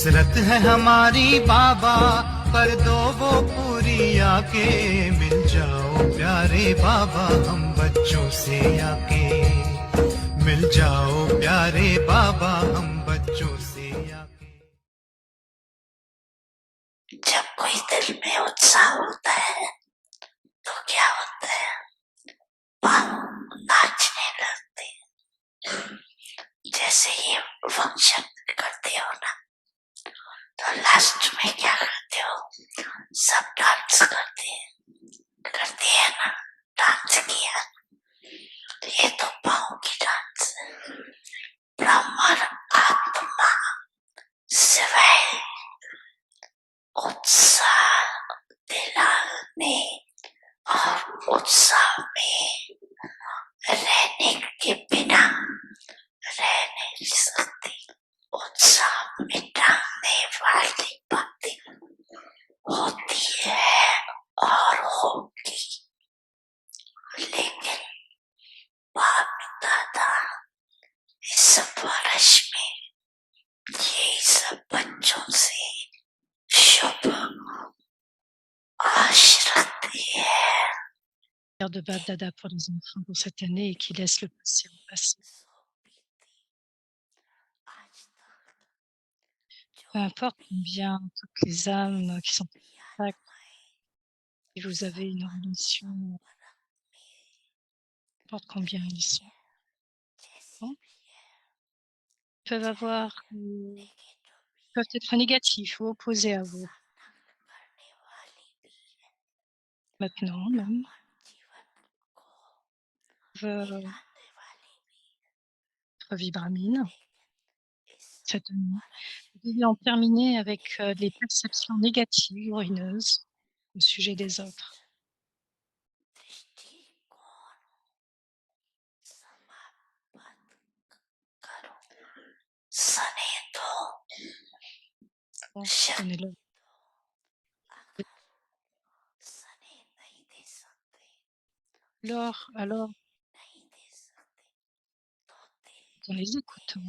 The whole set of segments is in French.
हसरत है हमारी बाबा, कर दो वो पूरी आके, मिल जाओ प्यारे बाबा हम बच्चों से आके, मिल जाओ प्यारे बाबा हम बच्चों से आके। जब कोई दिल में उत्साह होता है तो क्या होता है, पाँव नाचने लगते हैं। जैसे ये फंक्शन करते हो ना, तो लास्ट में क्या करते हो, सब डांस करते हैं ना, डांस किया, तो ये तो पाँव की डांस है। ब्राह्मण आत्मा शिवाय उत्साह दिलाने और उत्साह में रहने के बिना रह नहीं सकती। उत्साह मिटाने वाली बातें होती है और होगी, लेकिन बाप दादा इस वर्ष में यही सब बच्चों से शुभ आशीर्वाद de Bab Dada pour les enfants pour cette année et qui laisse le passé en passé. Peu importe combien toutes les âmes qui sont en contact, si vous avez une relation, peu importe combien ils sont, bon, peuvent être négatifs ou opposés à vous. Maintenant même, peuvent être vibramines. Cette année, vous devez en terminer avec des perceptions négatives ou haineuses au sujet des autres. Bon, donnez-leur. Alors, en les écoutant,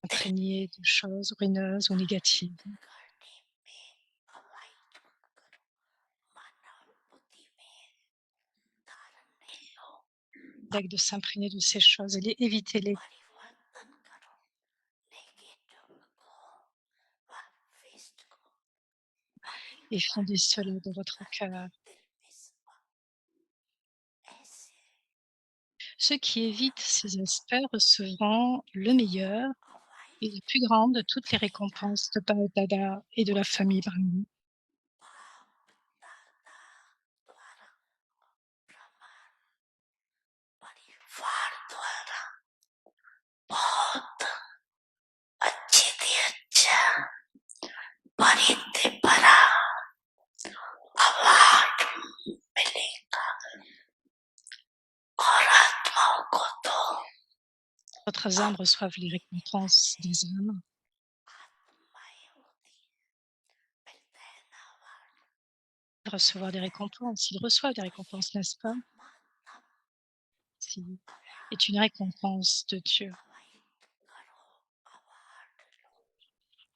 imprégné de choses ruineuses ou négatives. De s'imprégner de ces choses et évitez-les. Et fondez cela dans votre cœur. Ceux qui évitent ces aspects recevront le meilleur et la plus grande de toutes les récompenses de Bab Dada et de la famille Brahmin. D'autres âmes reçoivent les récompenses des âmes. Recevoir des récompenses, ils reçoivent des récompenses, n'est-ce pas? C'est une récompense de Dieu.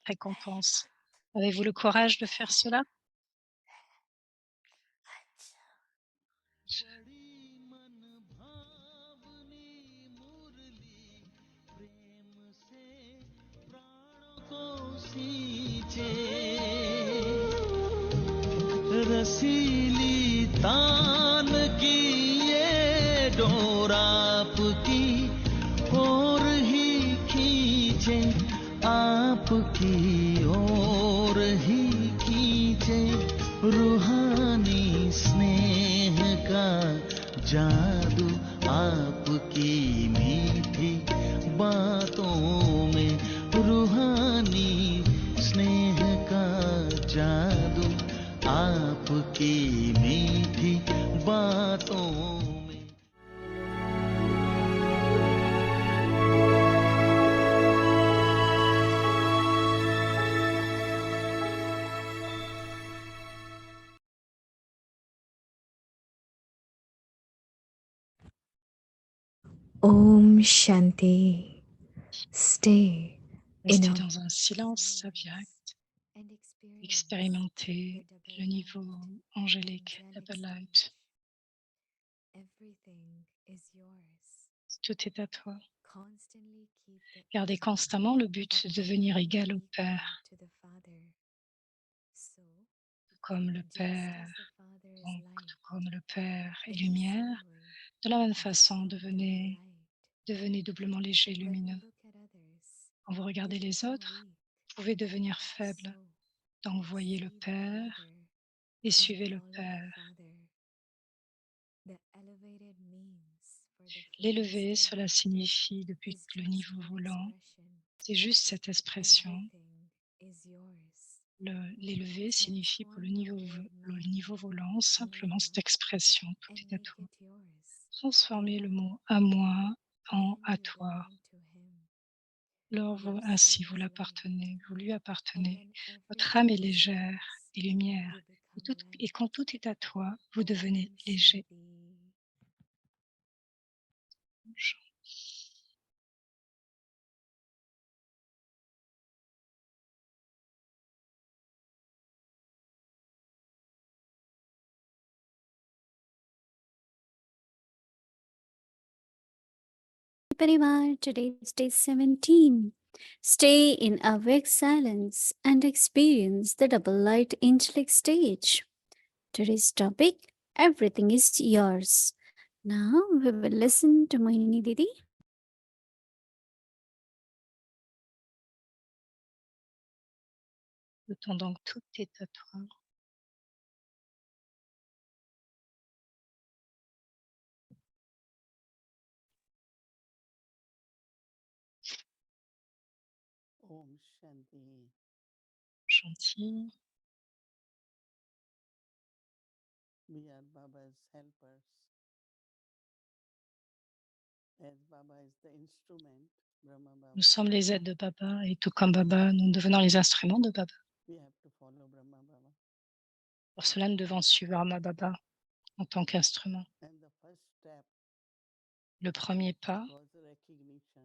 Récompense. Avez-vous le courage de faire cela? रसीली तान की ये डोर आपकी ओर ही खींचे, आपकी ओर ही खींचे, रूहानी स्नेह का जादू आपकी मीठी बातों में, रूहानी स्नेह का जादू आपकी मीठी बातों Om Shanti. Stay in Restez a dans un silence abject, expérimentez le niveau angélique, Double Light. Tout est à toi. Gardez constamment le but de devenir égal au Père, tout comme le Père, donc tout comme le Père est lumière. De la même façon, devenez doublement léger, lumineux. Quand vous regardez les autres, vous pouvez devenir faible. Donc voyez le Père et suivez le Père. L'élevé, cela signifie depuis le niveau volant. C'est juste cette expression. L'élevé signifie pour le niveau volant simplement cette expression. Tout est à toi. Transformez le mot à moi en à toi. Ainsi vous l'appartenez, vous lui appartenez. Votre âme est légère et lumière. Et quand tout est à toi, vous devenez léger. Parivar, today is day 17. Stay in awake silence and experience the double light angelic stage. Today's topic, everything is yours. Now we will listen to Mohini Didi. Donc tout est à toi. Om Shanti. Gentil. We are Baba's helpers. As Baba is the instrument, Brahma Baba, Nous sommes les aides de Baba et tout comme Baba, nous devenons les instruments de Baba. we have to follow Brahma Baba. Pour cela, nous devons suivre Brahma Baba en tant qu'instrument. And the first step Le premier pas, was recognition.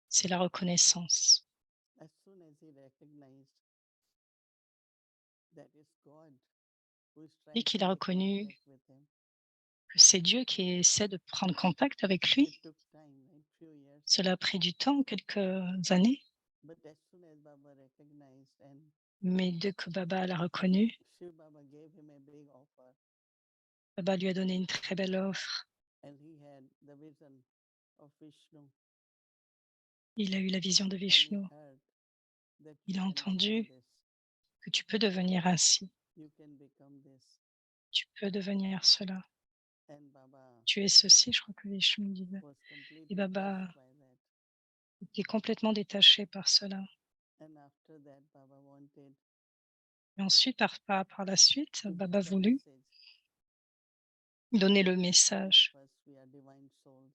c'est la reconnaissance. As soon as he recognized that it's God who is Dès trying qu'il to a make reconnu contact with him, que c'est Dieu qui essaie de prendre contact avec lui, it took time, right? Few years. cela a pris du temps, quelques années, But as soon as Baba recognized and mais dès que Baba l'a reconnu, Shiv Baba gave him a big offer, Baba lui a donné une très belle offre. and he had the vision of Vishnu. Il a eu la vision de And he Vishnu. heard that Il you a can entendu become this, que tu peux devenir ainsi, you can become this. tu peux devenir cela. And Baba Tu es ceci, je crois que Vishnu disait. was completely Et Baba touched by that. était complètement détaché par cela. And after that, Baba wanted Et ensuite, par la suite, to Baba a give the voulu message. donner le Each one message of us, we are divine souls.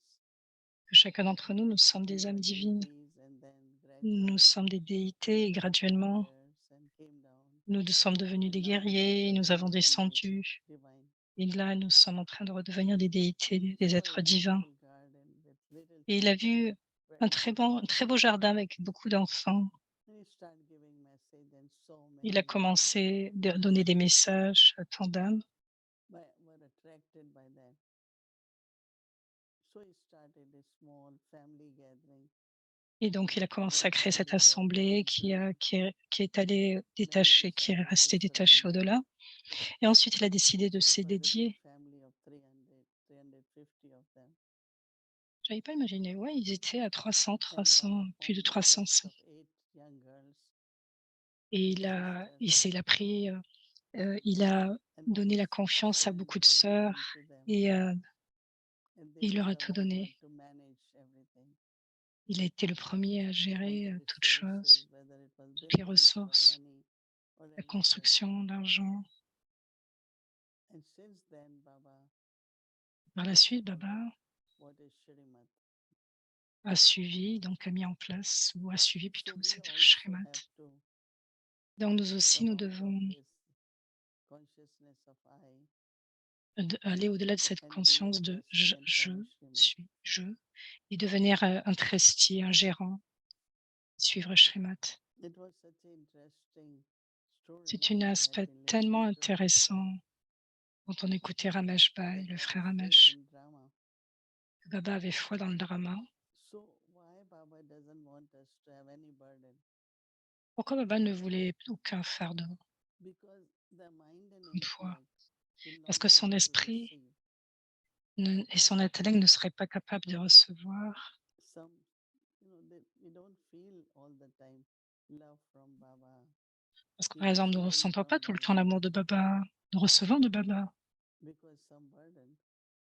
que chacun d'entre nous, nous sommes We des âmes were divines. deities and then Nous gradually sommes des déités et graduellement, warriors and came down. nous sommes devenus des guerriers et nous avons descendu. Divine. Et là, nous sommes en train de redevenir des déités, And he des saw a êtres divins. beautiful garden with little Et il a children, vu un très beau jardin avec beaucoup d'enfants. and he started giving message and so Il a many commencé à donner des messages à tant d'âmes. were attracted by that. So he started a small family gathering. Et donc, il a commencé à créer cette assemblée qui est allée détacher, qui est restée détachée au-delà. Et ensuite, il a décidé de So se it was a big dédier. family of 300, 350 of them. J'avais pas imaginé. Ouais, ils étaient à 300, And Baba plus de formed the 300. trust of 8 young girls, Et sisters, il a and donné Baba la confiance à beaucoup de surrendered everything sœurs to them. et And they il were leur a the tout one who donné. had to manage everything. Il a été le premier à gérer All the toutes resources, choses, whether it was toutes les buildings or ressources, money or la everything. construction, l'argent. And since then, Baba Par la has suite, followed Baba what is Shrimad. a suivi, donc a mis en place, ou a suivi So plutôt we cette also Shrimat. have to Donc nous aussi, come nous out of devons this consciousness of I aller au-delà de cette and be conscience a de president je for Srimad. suis je et devenir un trestier, un gérant, suivre Shrimat. It was such an interesting story C'est un when I had aspect been tellement listening to him. intéressant quand on écoutait Ramesh Bhai, That le frère Baba's faith Ramesh. in drama. Baba avait foi dans le drama. So why Baba doesn't want us to have any burden? Pourquoi Baba ne voulait aucun fardeau Because the mind and comme poids? intellect will Parce not que be son able to esprit receive et son intellect ne seraient pas capables de recevoir. some, we don't feel all the time love from Baba, Parce que, par exemple, nous ne receiving ressentons pas from tout le temps Baba, l'amour de Baba, nous recevons de Baba. because some burden.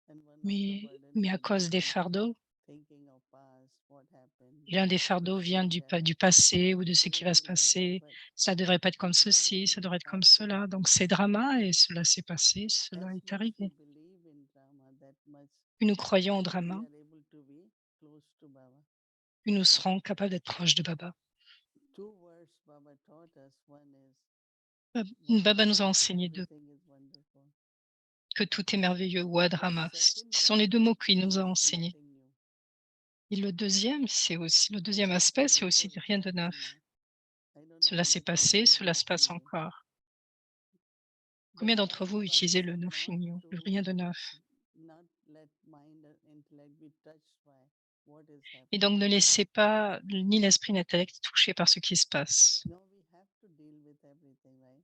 And one of the Mais, burden mais à could be cause des fardeaux, thinking of past, what happened, et l'un des what fardeaux vient should have du happened, passé ou de ce qui va se everything like that. passer. But Ça ne devrait pas être comme it's ceci, drama, ça devrait être comme happened. cela. Donc c'est drama et cela s'est passé, As cela est much we arrivé. believe in drama, that much Plus nous croyons au we drama, are able to be close to Baba. plus nous serons capables d'être proches de Baba. Two words Baba taught us. One is Baba nous a wonderful, enseigné everything is wonderful. que tout est merveilleux ou à The drama. second Ce sont les word deux mots qu'il nous a is enseignés. nothing new. Et le deuxième, c'est aussi le deuxième It's aspect, c'est aussi before, it's rien de happening neuf. now. I don't know Cela how s'est much passé, people use cela se passe nothing new. encore. But Combien d'entre why vous Baba utilisez le doesn't want nothing new, le to rien de neuf? not let mind and intellect be touched by what is Et happening? donc ne laissez pas ni l'esprit ni l'intellect touchés par ce qui se passe. No, we have to deal with everything, right?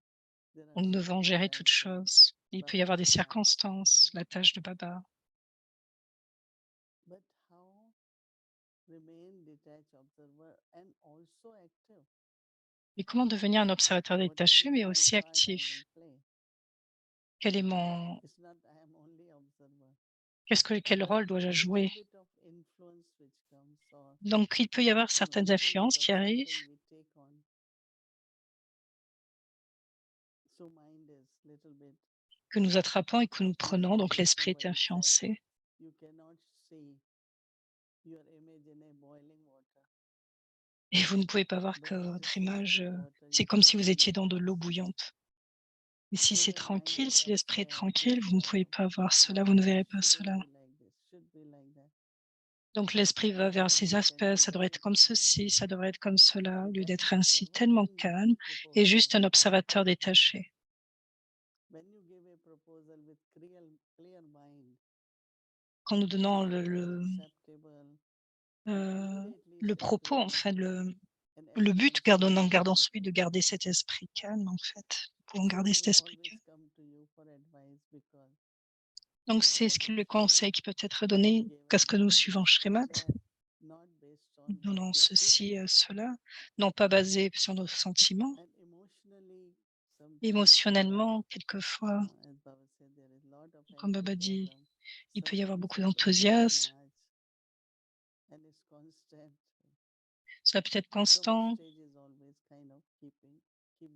There are Nous devons gérer toutes circumstances, choses. Il peut y avoir des Baba's task. circonstances, la tâche de Baba. But how remain detached observer and also active? Mais comment devenir un observateur What is détaché, mais my aussi part I actif? will play? Quel est mon, It's not I am only observer. quel But rôle dois-je little jouer? bit of influence which comes or Donc il peut y avoir certaines little bit influences of qui arrivent, something we take on. So mind is little bit que nous attrapons et que nous prenons. Donc influenced. l'esprit est Somebody said influencé. you cannot see your image in a boiling water. Et vous ne pouvez pas voir que When it is votre image, boiling water, c'est you comme can si vous see étiez it. dans de l'eau bouillante. Et si So c'est when mind tranquille, is si l'esprit est upset, tranquille, vous ne pouvez disturbed, pas voir cela, mind vous ne says verrez pas shouldn't cela. be like this, should be like that. Donc l'esprit va vers Then ces we can aspects, be ça devrait être very comme calm, ceci, ça devrait être comme cela, au lieu just d'être ainsi observer tellement and calme et proposal. juste un observateur détaché. When you give a proposal with clear mind, Quand nous donnons acceptable, immediately le propos, en settling, fait, and le everyone but, sees the gardons celui de answer. garder cet esprit calme, en fait. Nous pouvons So garder they cet will esprit always calme. come to you for advice because Donc if c'est what ce qui le Srimad conseil qui peut être donné gave qu'à ce us que nous is suivons Shrimat. shared, not based on Nous what donnons your ceci, feelings are. cela, non pas basé sur nos sentiments. And emotionally, sometimes, Émotionnellement, quelquefois, as Baba said, there is a lot of comme Baba dit, enthusiasm. il peut y avoir Sometimes beaucoup people are too d'enthousiasme, much and it's constant. cela peut être So our constant, stage is always kind of keep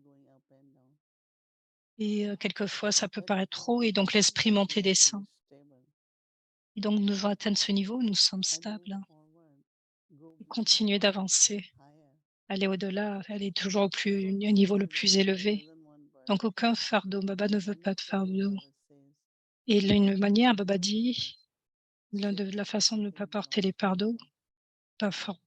going up and down. et quelquefois ça peut But paraître trop, et what donc happens l'esprit when monte we et are descend. fully stable Et donc nous devons atteindre ce niveau où nous sommes and move stables, forward, go et continuer higher, d'avancer, higher? aller au-delà, aller toujours So au no niveau le burden. plus Baba élevé. doesn't want Donc burden. aucun fardeau, Baba ne veut One pas of de the way fardeau. Baba says, Et une manière, don't Baba carry dit, load. Say la façon de ne pas everything porter les belongs to fardeaux, Baba.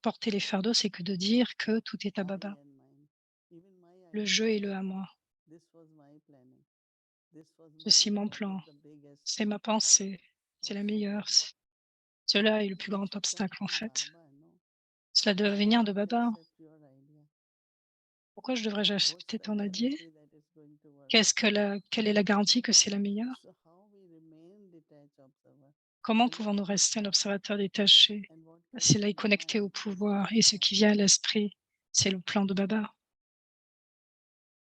porter les fardeaux, c'est que de dire que tout est à I Baba. and mine. Even my Le idea. jeu est le à moi. This was my planning. This was Ceci my mon thought plan. is the biggest C'est ma pensée. C'est la obstacle. meilleure. Cela est le plus It grand should come obstacle, en from fait. Baba, no? Cela doit Why venir I de should Baba. accept your idea? Pourquoi je devrais What's accepter the ton idée? guarantee that it's going to work? Quelle est la garantie que c'est la meilleure? So how we remain detached observer? Comment pouvons-nous Connect with rester un power observateur détaché? and what comes Cela to est the connecté au mind is pouvoir, et Baba's ce plan. qui vient à l'esprit, c'est le plan de Baba.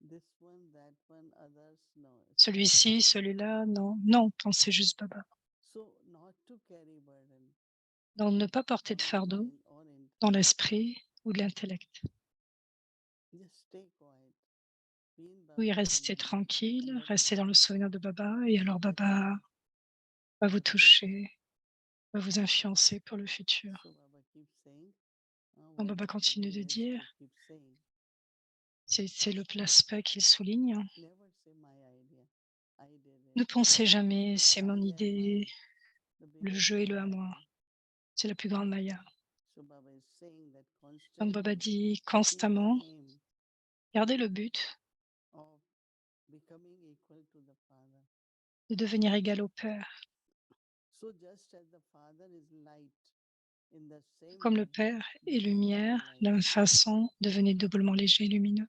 This one, that one, others, no. It's not Celui-ci, like. celui-là, non, non, pensez juste Baba. So not to carry burden Donc ne pas porter on de the fardeau mind or dans intellect. l'esprit ou de l'intellect. Just stay quiet. Be in Oui, Baba's restez remembrance and tranquille, let restez dans le Baba souvenir de Baba, et alors touch Baba va vous the future. toucher, va vous influencer pour le futur. So Baba keeps saying, Donc what Baba continue de Baba used dire, to keep saying, c'est l'aspect qu'il souligne, never say my idea. I did Ne pensez jamais, c'est mon idée, le jeu et le à moi. C'est la plus grande maya. Donc Baba dit constamment, gardez le but de devenir égal au Père. Comme le Père est lumière, de la même façon, devenez doublement léger et lumineux.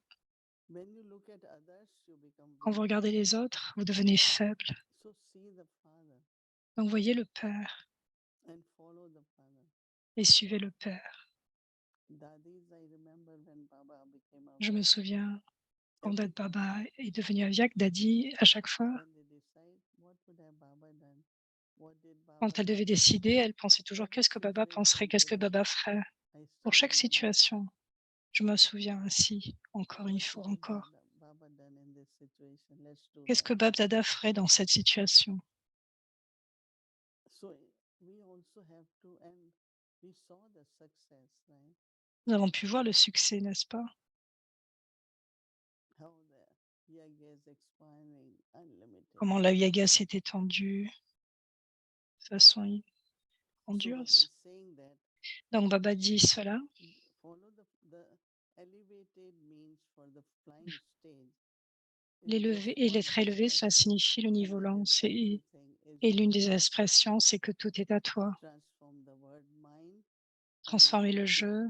Quand vous regardez les autres, vous devenez faible. Donc voyez le Père et suivez le Père. Je me souviens quand Dad Baba est devenu Avyak, Daddy, à chaque fois, quand elle devait décider, elle pensait toujours qu'est-ce que Baba penserait, qu'est-ce que Baba ferait. Pour chaque situation, je me souviens ainsi, encore une fois, encore. Qu'est-ce que Bab Dada ferait dans cette situation? Nous avons pu voir le succès, n'est-ce pas? Comment la yaga s'est étendue de façon grandiose. Donc Baba dit cela. L'élevé et l'être élevé, cela signifie le niveau lent. Et l'une des expressions, c'est que tout est à toi. Transformez le jeu,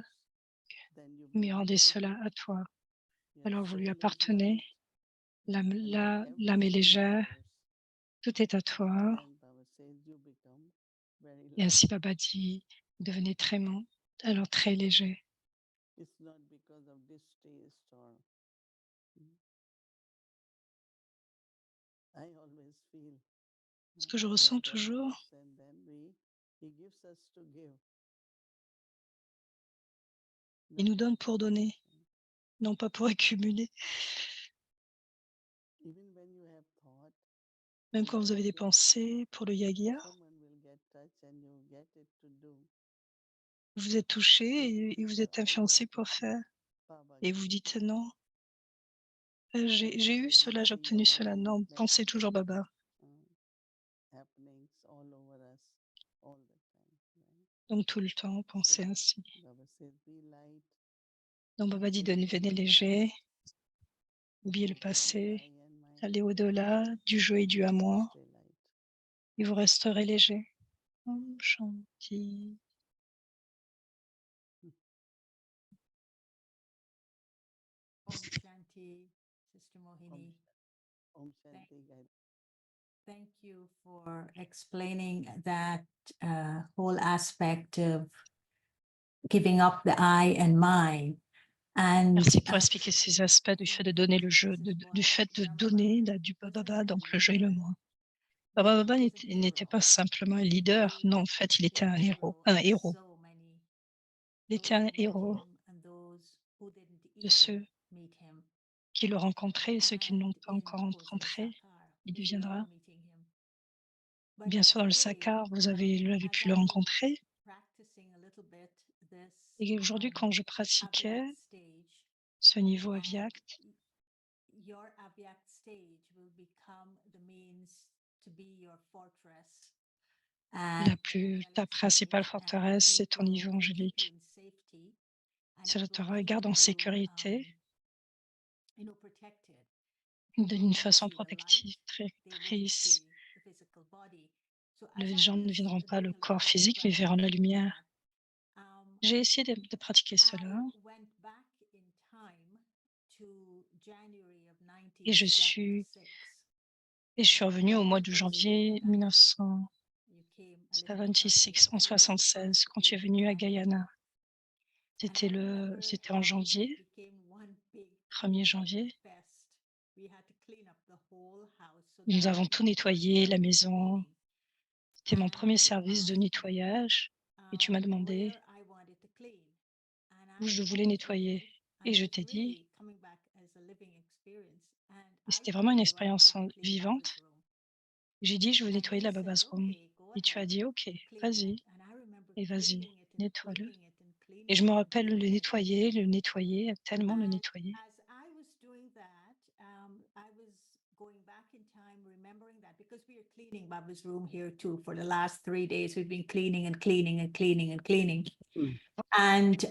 mais rendez cela à toi. Alors vous lui appartenez, l'âme est légère, tout est à toi. Et ainsi Baba dit, devenez très alors très léger. Ce que je ressens toujours, il nous donne pour donner, non pas pour accumuler. Même quand vous avez des pensées pour le yagya, vous êtes touché et vous êtes influencé pour faire. Et vous dites non, j'ai eu cela, j'ai obtenu cela. Non, pensez toujours Baba. Donc tout le temps, pensez ainsi. Donc Baba dit devenez léger, oubliez le passé, allez au-delà du jeu et du à moi, et vous resterez léger. Om Shanti. Om Shanti, Sister Mohini. Thank you for explaining that whole aspect of giving up the I and mine. And Merci pour expliquer ces aspects du fait de donner le jeu, du fait de donner du Baba, donc le jeu et le moi. Baba Baba n'était pas simplement un leader, non, en fait, il était un héros. Il était un héros de ceux qui le rencontraient et ceux qui ne l'ont pas encore rencontré. Il deviendra. Bien sûr, dans le Sakar, vous avez pu le rencontrer. Et aujourd'hui, quand je pratiquais ce niveau avyakt, ta principale forteresse, c'est ton niveau angélique. Cela te regarde en sécurité, d'une façon protectrice. Les gens ne verront pas le corps physique, mais verront la lumière. J'ai essayé de pratiquer cela. Et je suis revenue au mois de janvier 1976, en 76, quand tu es venu à Guyana. C'était en janvier, 1er janvier. Nous avons tout nettoyé, la maison. C'était mon premier service de nettoyage et tu m'as demandé où je voulais nettoyer. Et je t'ai dit, et c'était vraiment une expérience vivante. J'ai dit, je veux nettoyer la Baba's Room. Et tu as dit, OK, vas-y, et vas-y, nettoie-le. Et je me rappelle le nettoyer, tellement le nettoyer. going back in time, remembering that because we are cleaning Baba's room here too for the last 3 days, we've been cleaning and cleaning and cleaning and cleaning. And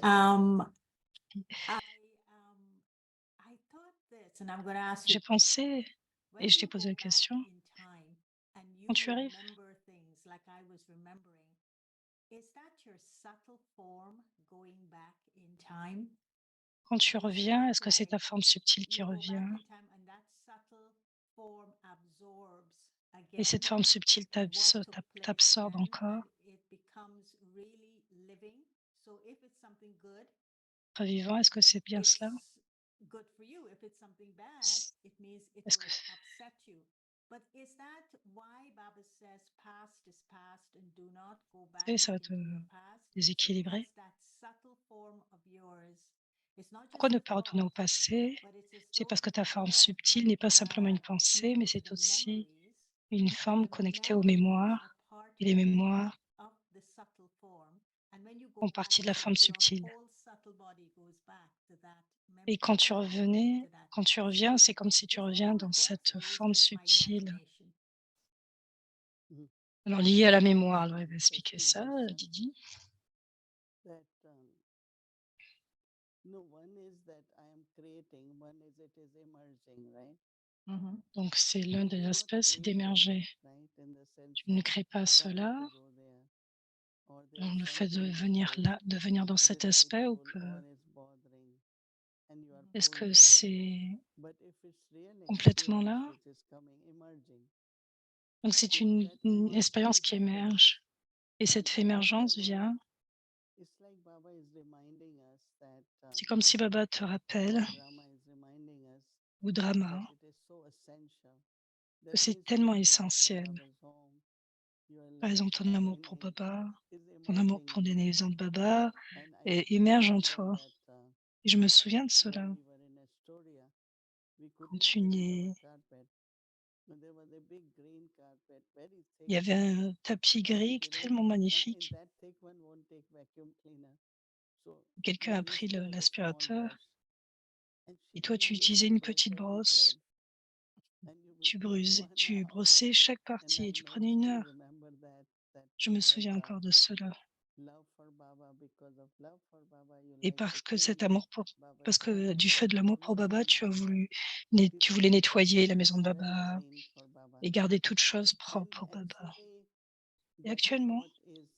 I thought this, and I'm going to ask you, J'ai pensé when et je t'ai you posé go la back question, in time and you quand tu arrives, remember things like I was remembering, is that your subtle form going back in time? quand tu Is reviens, that est-ce que c'est ta like forme subtile qui you go revient? back in time and that subtle form absorbs Et cette again forme subtile what took place t'absorbe then encore, and it becomes really living? So if it's something good, revivant, est-ce que c'est bien cela? it's good for you. If it's something bad, S- it means it Est-ce que will upset you. But is that why Baba says past is past and do not go back ça va into te your past? déséquilibrer? Because that subtle form of yours is not Pourquoi just ne your pas retourner au thoughts, passé? but it's as C'est though parce que it ta forme all subtile n'est pas simplement une pensée, mais connects c'est the aussi memories, une and forme the connectée aux memories mémoires, are part et les mémoires of the subtle form. And when you go font back, partie de la it's forme like your subtile. whole subtle body goes back to that Et memory, to that quand tu reviens, c'est state. comme si tu Is that reviens how dans it works, cette or is forme just my subtile. imagination? Alors, liée à la mémoire, alors elle va Interesting expliquer ça, question. Didi. That no, one is that I am creating, one is it is emerging, right? Donc, c'est l'un So des we're not aspects, c'est creating, d'émerger. right? In the sense Tu ne of crées pas trying cela, to go there, or there dans is le fait de something venir which is là, de venir dans cet aspect, ou delightful que or is bothering, and you are est-ce pulled que there. c'est But if it's real complètement experience là? which is coming, emerging, Donc, c'est you know, that une emerging expérience is qui happening. émerge. Et cette And émergence afterward, vient, it's like Baba is reminding us that, c'est comme si Baba te rappelle, or Rama is reminding us ou that drama, it is so essential. que That c'est means tellement your love for essentiel. Baba's home, your Par love exemple, for ton amour pour training Baba, is ton amour emerging pour in les you. maisons de Baba And I émerge en remember toi. that Et je me souviens de when cela. we were in Astoria, we Quand couldn't tu sit n'es... on our carpet. And there was a big green carpet, very thick. Il y avait un tapis gris extrêmement And in magnifique. that thick one won't take vacuum cleaner. So Quelqu'un my a niece pris used a small l'aspirateur brush. And et she toi, tu used utilisais to une brush petite every brosse. thread. And you would take 1 Tu hour. brossais chaque And partie I et tu know, prenais une still heure. remember that Je me but, souviens encore de cela. love for Baba, because of love for Baba, you Et like to parce que clean cet amour Baba's parce que home, du fait de l'amour pour Baba, everything like that. tu Because voulais you nettoyer la keep maison de very Baba clean for Baba. et garder toutes choses And propres pour Baba. actually, Et that is actuellement, what is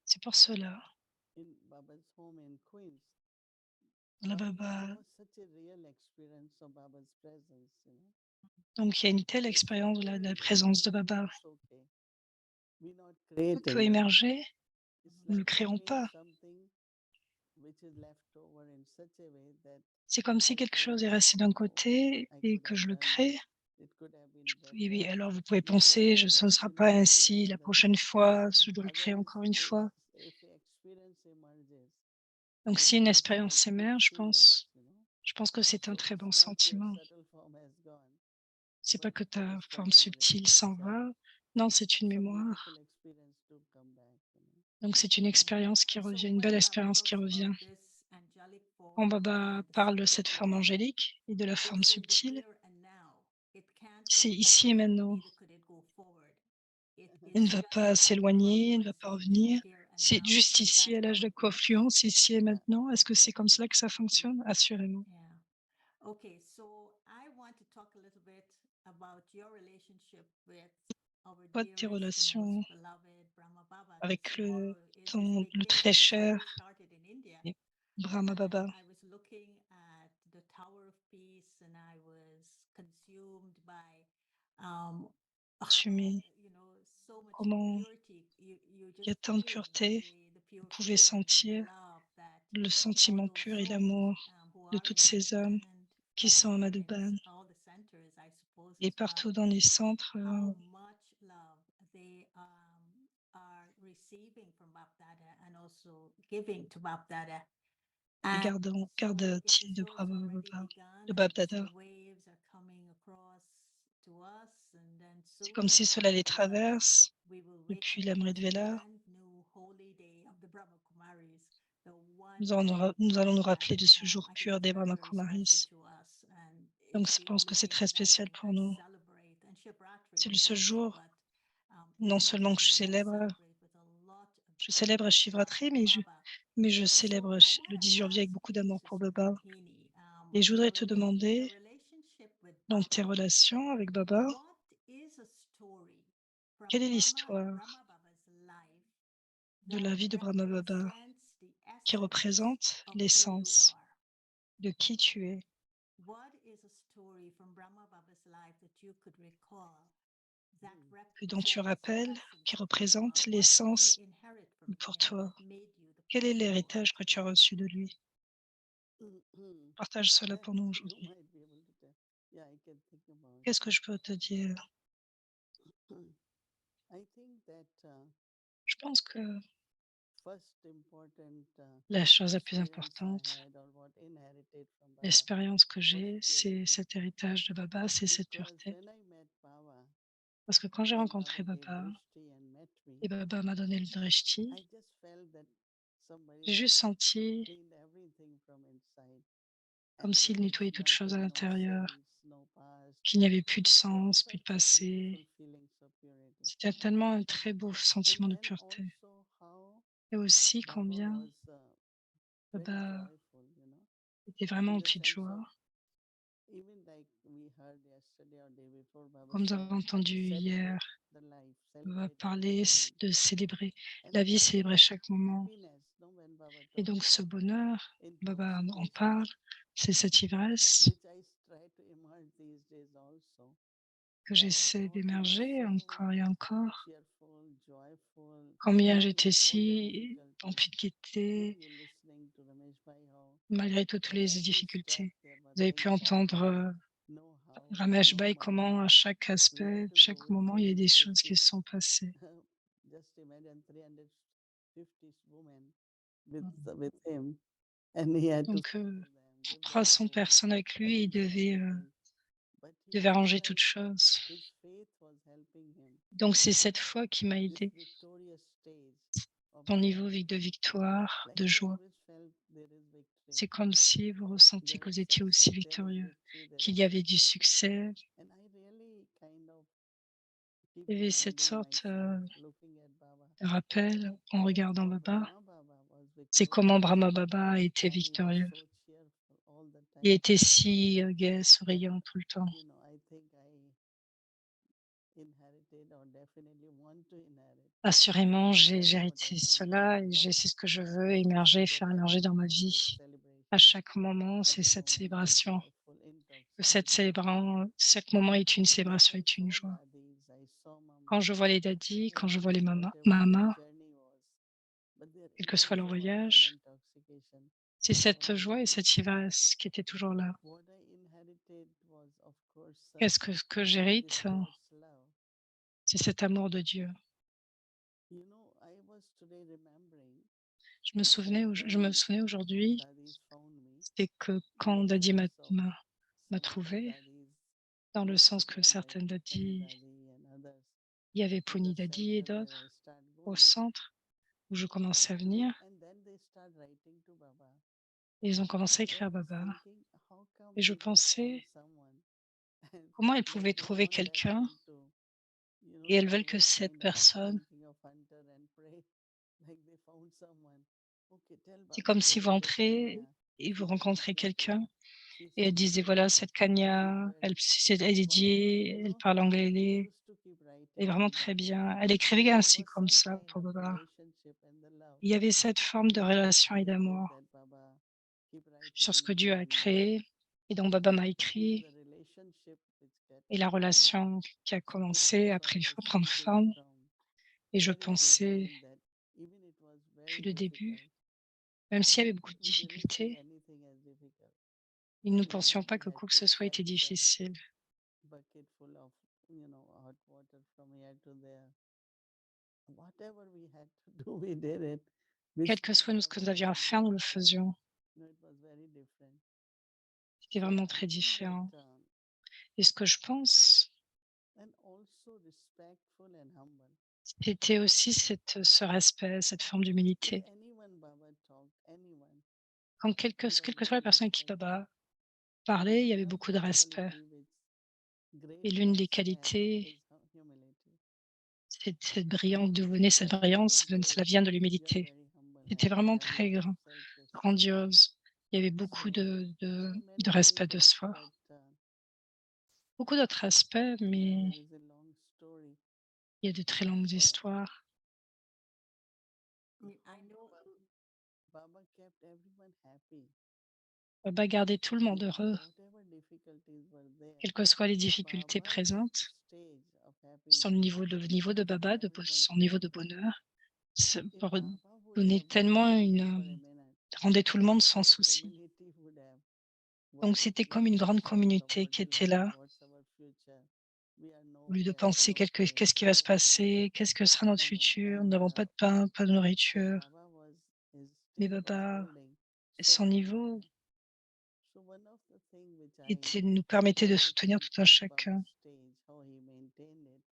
c'est pour cela, in Baba's home in Queens. la Baba, Baba, such a real experience of Baba's presence, you know. donc il y a une telle It's expérience de very la présence de emerging, Baba. it's okay. We're not Tout peut creating. émerger, It's nous ne le like créerons keeping pas. something which is left over in such a way that C'est comme si I quelque chose think, est resté d'un oh, côté I et could que have je le done crée. this. It could have been Oui, oui, better. alors vous pouvez We could penser, have ce ne done, sera you know, pas ainsi la altogether. prochaine fois, je dois le créer Otherwise, encore une fois. if experience emerges, Donc it si une gives expérience us good s'émerge, feelings, you know. je pense que c'est un So très bon it's not your sentiment. subtle form has gone, C'est pas but que ta it's the forme memory. subtile It's s'en va. Non, c'est une it's a mémoire. beautiful experience to come back, you know. Donc c'est une expérience qui So revient, une belle when Baba expérience qui talks revient. about this angelic Quand form Baba and the parle de subtle cette forme form, angélique et de la forme it's in the subtile, here and now. It can't c'est go ici et back, maintenant. neither could it go forward. Il ne It's va just pas s'éloigner, il ne va pas synchronizing in the revenir. here and C'est now. juste Is ici, that à l'âge how de it works? confluence, ici et maintenant. Est-ce que c'est comme cela que ça Definitely. fonctionne? Assurément. Yeah. Okay, so I want to talk a little bit about your relationship with our Toi, tes dearest and relations most beloved Brahma Baba, because avec tomorrow is his le big day. très He's cher already started in India. et Brahma And Baba. I was looking at the Tower of Peace and I was consumed by Consumé. you know, so much Comment purity. You il y a just tant de feeling pureté, the pure vous pouvez feeling and the sentir love that le all sentiment those pur et souls l'amour who de are toutes in ces âmes Madhuban qui sont à experience Madhuban all the centers, I suppose, et as well. partout dans les centres. How much love they are receiving from Bapdada and also giving to Bapdada. And so it's Garde-t-il as de though it's already Baba, begun de and Bab-Dada. the waves are coming across to us and then C'est comme soon si cela les Alhamdulillah, traverse we will depuis witness l'Amrit the Vela. brand new holy day of the Brahma Kumaris, the one day Nous allons nous rappeler de ce that jour I think pur is des very, Brahma very special Kumaris. to us. And Donc je pense que c'est très spécial pour nous. C'est le seul jour, non seulement que je célèbre Shivratri, mais je célèbre le 10 janvier avec beaucoup d'amour pour Baba. Et je voudrais te demander, dans tes relations avec Baba, quelle est l'histoire de la vie de Brahma Baba qui représente l'essence de qui tu es, et dont tu rappelles, qui représente l'essence pour toi? Quel est l'héritage que tu as reçu de lui? Partage cela pour nous You aujourd'hui. might be able to tell. Yeah, I can think about. Qu'est-ce que je peux te dire? I think that Je pense que first important la chose la plus experience I importante, had or what inherited from Baba l'expérience que was j'ai, c'est purity. cet héritage de Baba, c'est cette Because pureté. when I met Baba, Parce que quand j'ai when Baba rencontré gave Baba drishti and met me, et Baba m'a donné le drishti, I just felt that somebody j'ai had juste senti cleaned everything from inside, comme and there s'il was nettoyait toutes choses à nothing, no l'intérieur, sense, no past. qu'il n'y avait plus de It was sens, plus de such a beautiful passé. feeling, so purity. C'était tellement un très beau And sentiment de then pureté. also how Et aussi Baba combien was very Baba joyful, était vraiment in the empli de sense of joie. even like we heard yesterday or day before, Baba Comme nous said, avons entendu hier, celebrate the life, Baba celebrate every parler moment. de célébrer And la there vie, was célébrer a chaque moment. happiness, when Baba Et talked donc ce about bonheur, Baba en intoxication, parle, c'est cette ivresse which I try to emerge these days also, que that j'essaie how he was d'émerger so encore et encore. cheerful, joyful, Combien in j'étais all the si difficulties. empli de gaieté, You listening to Ramesh Bhai, how malgré toutes at les every step difficultés. there were Vous avez pu things entendre happening. No house, Ramesh no Bhai, comment money. à chaque We had aspect, to go chaque with moment, il y a des choses qui 350. se sont passées. Just imagine 350 women with him, and he had to Donc, cook for them, give them 300 food, personnes avec lui et il everything. But he devait was arranger toutes like choses. his faith was helping him. Donc, c'est cette foi qui m'a This aidé. victorious stage of Ton niveau joy, de victoire, like de he joie. always felt there is victory, C'est comme si vous ressentiez there que is vous étiez aussi success, there is victorieux, victory, there qu'il is y avait du success. succès. And I really kind of keep Il y avait cette reminding sorte myself, looking at Baba, de rappel en regardant how Baba. Brahma Baba was C'est comment victorious, Brahma Baba a été how he was victorieux. so cheerful all the Il time. était si gai, That, souriant tout le temps. I think I inherited or definitely want to inherit. Assurément, Because j'ai that's what I hérité learned cela in et c'est life. ce que je veux To émerger, see that faire émerger every dans ma moment is vie. À celebration, chaque moment, c'est every cette moment is célébration. joyful Que cette intoxication. chaque moment est une When célébration, I est une saw joie. daddies, I saw Quand mamas, je vois les daddies, quand je vois les whatever their mamas, journey was, but their quel que inner soit leur joy and voyage, intoxication c'est was cette always joie et there. cette ivresse qui étaient toujours là. What I inherited was, of course, Qu'est-ce que this j'hérite? God's love. C'est cet amour de Dieu. I was today remembering Je me when souvenais aujourd'hui, daddies found me c'était que in quand the Daddy sense of m'a some other trouvé, daddies dans le used to sens que come like certaines Penny Daddy, Daddy and others il y avait to the Pony Daddy et center where I d'autres start au going. centre où je commençais à venir, And then they start writing to Baba. et ils ont commencé à And I écrire was Baba. thinking, how come Et je they could find pensais someone and comment elles like pouvaient they trouver want that quelqu'un one to, et elles to veulent que always cette kind of personne, thinking of Hunter and pray like they found someone. Okay, tell c'est Baba comme there si vous is a entrez Kanya. et vous She's rencontrez translated. quelqu'un She's et elles from disaient, voilà, Kerala. cette She's Kanya, very elle est wow. dédiée, elle parle They anglais, used to keep elle est writing vraiment to très Baba. bien. Elle And écrivait there ainsi was comme some ça kind pour of Baba. relationship and the love. Il y avait cette forme de Which I relation et appreciate d'amour that Baba keep writing sur ce in que Dieu a between. créé et dont Baba m'a It is écrit, the relationship which get et la formed. relation qui a So there commencé a also I pris, was prendre thinking forme. from Et je very pensais, beginning that even it was depuis very le début, difficult, même s'il y avait beaucoup de we didn't see difficultés, anything as difficult. nous ne pensions pas We que had quoi que to ce soit était fetch a difficile. bucket full of, hot water from here to there. Whatever we had to do, we did it. We Quel que stood soit ce there que by nous avions à that faire, nous le waterfall. faisions. It was very different. C'était So vraiment I très think that, différent. Et ce que je pense, and also respectful and humble. c'était aussi ce respect, cette forme With d'humilité. anyone Baba talked, anyone, Quand he was quelle que soit la very personne avec qui Baba respectful. parlait, il y avait beaucoup de respect. Et l'une des qualités, cette brillance, d'où venait cette brillance, cela vient de l'humilité. C'était vraiment très grandiose. Il y avait beaucoup de respect de soi. Beaucoup d'autres aspects, mais il y a de très longues histoires. I know Baba kept everyone happy. Baba gardait tout le monde heureux, Whatever difficulties were there, quelles que soient les difficultés Baba's présentes. stage of Son happiness le niveau de Baba, kept everyone son niveau de happy. bonheur, If Baba would donnait have been tellement silent for a minute, rendait tout le monde the sans whole souci. community would have Donc worried. c'était comme Like une they grande shout of communauté what qui will était happen, là, what's our future. We are au lieu de nowhere, penser no qu'est-ce qui place, va se no food, passer, qu'est-ce que sera notre futur, nous and n'avons pas de pain, pas de nourriture. Baba was his Mais stage was Baba, holding so son many niveau people. So one of the things which I nous permettait de soutenir appreciate tout un at chacun. Baba's stage, how he maintained it.